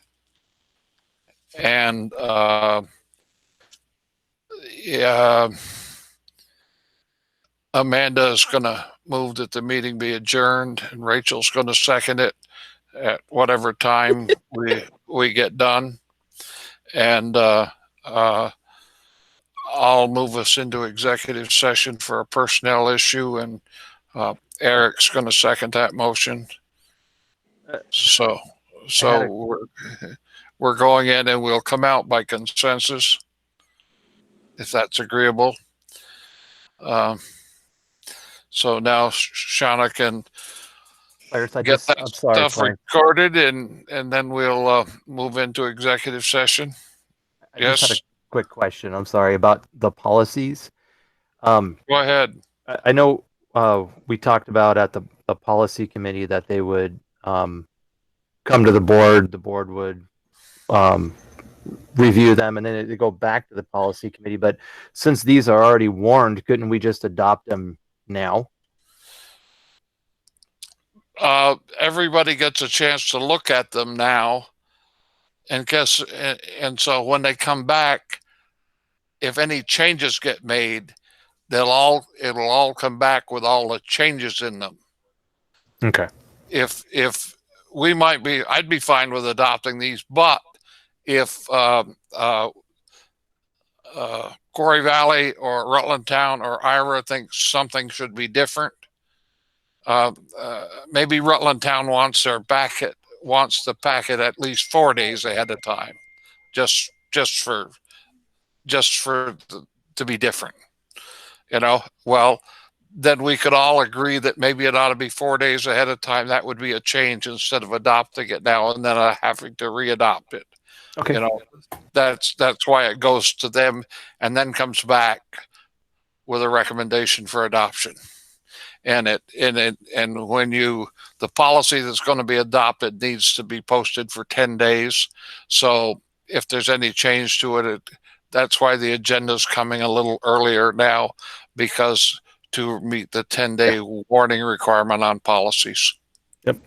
And Amanda is going to move that the meeting be adjourned, and Rachel's going to second it at whatever time we get done. And I'll move us into executive session for a personnel issue, and Eric's going to second that motion. So we're going in, and we'll come out by consensus, if that's agreeable. So now Shauna can get that stuff recorded, and then we'll move into executive session. I just had a quick question. I'm sorry about the policies. Go ahead. I know we talked about at the policy committee that they would come to the board. The board would review them, and then it'd go back to the policy committee. But since these are already warned, couldn't we just adopt them now? Everybody gets a chance to look at them now, and so when they come back, if any changes get made, it'll all come back with all the changes in them. Okay. If I'd be fine with adopting these, but if Quarry Valley or Rutland Town or Ira thinks something should be different, maybe Rutland Town wants the packet at least 4 days ahead of time, just to be different. Well, then we could all agree that maybe it ought to be 4 days ahead of time. That would be a change instead of adopting it now and then having to re-adopt it. Okay. That's why it goes to them and then comes back with a recommendation for adoption. And when the policy that's going to be adopted needs to be posted for 10 days. So if there's any change to it, that's why the agenda's coming a little earlier now, because to meet the 10-day warning requirement on policies. Yep.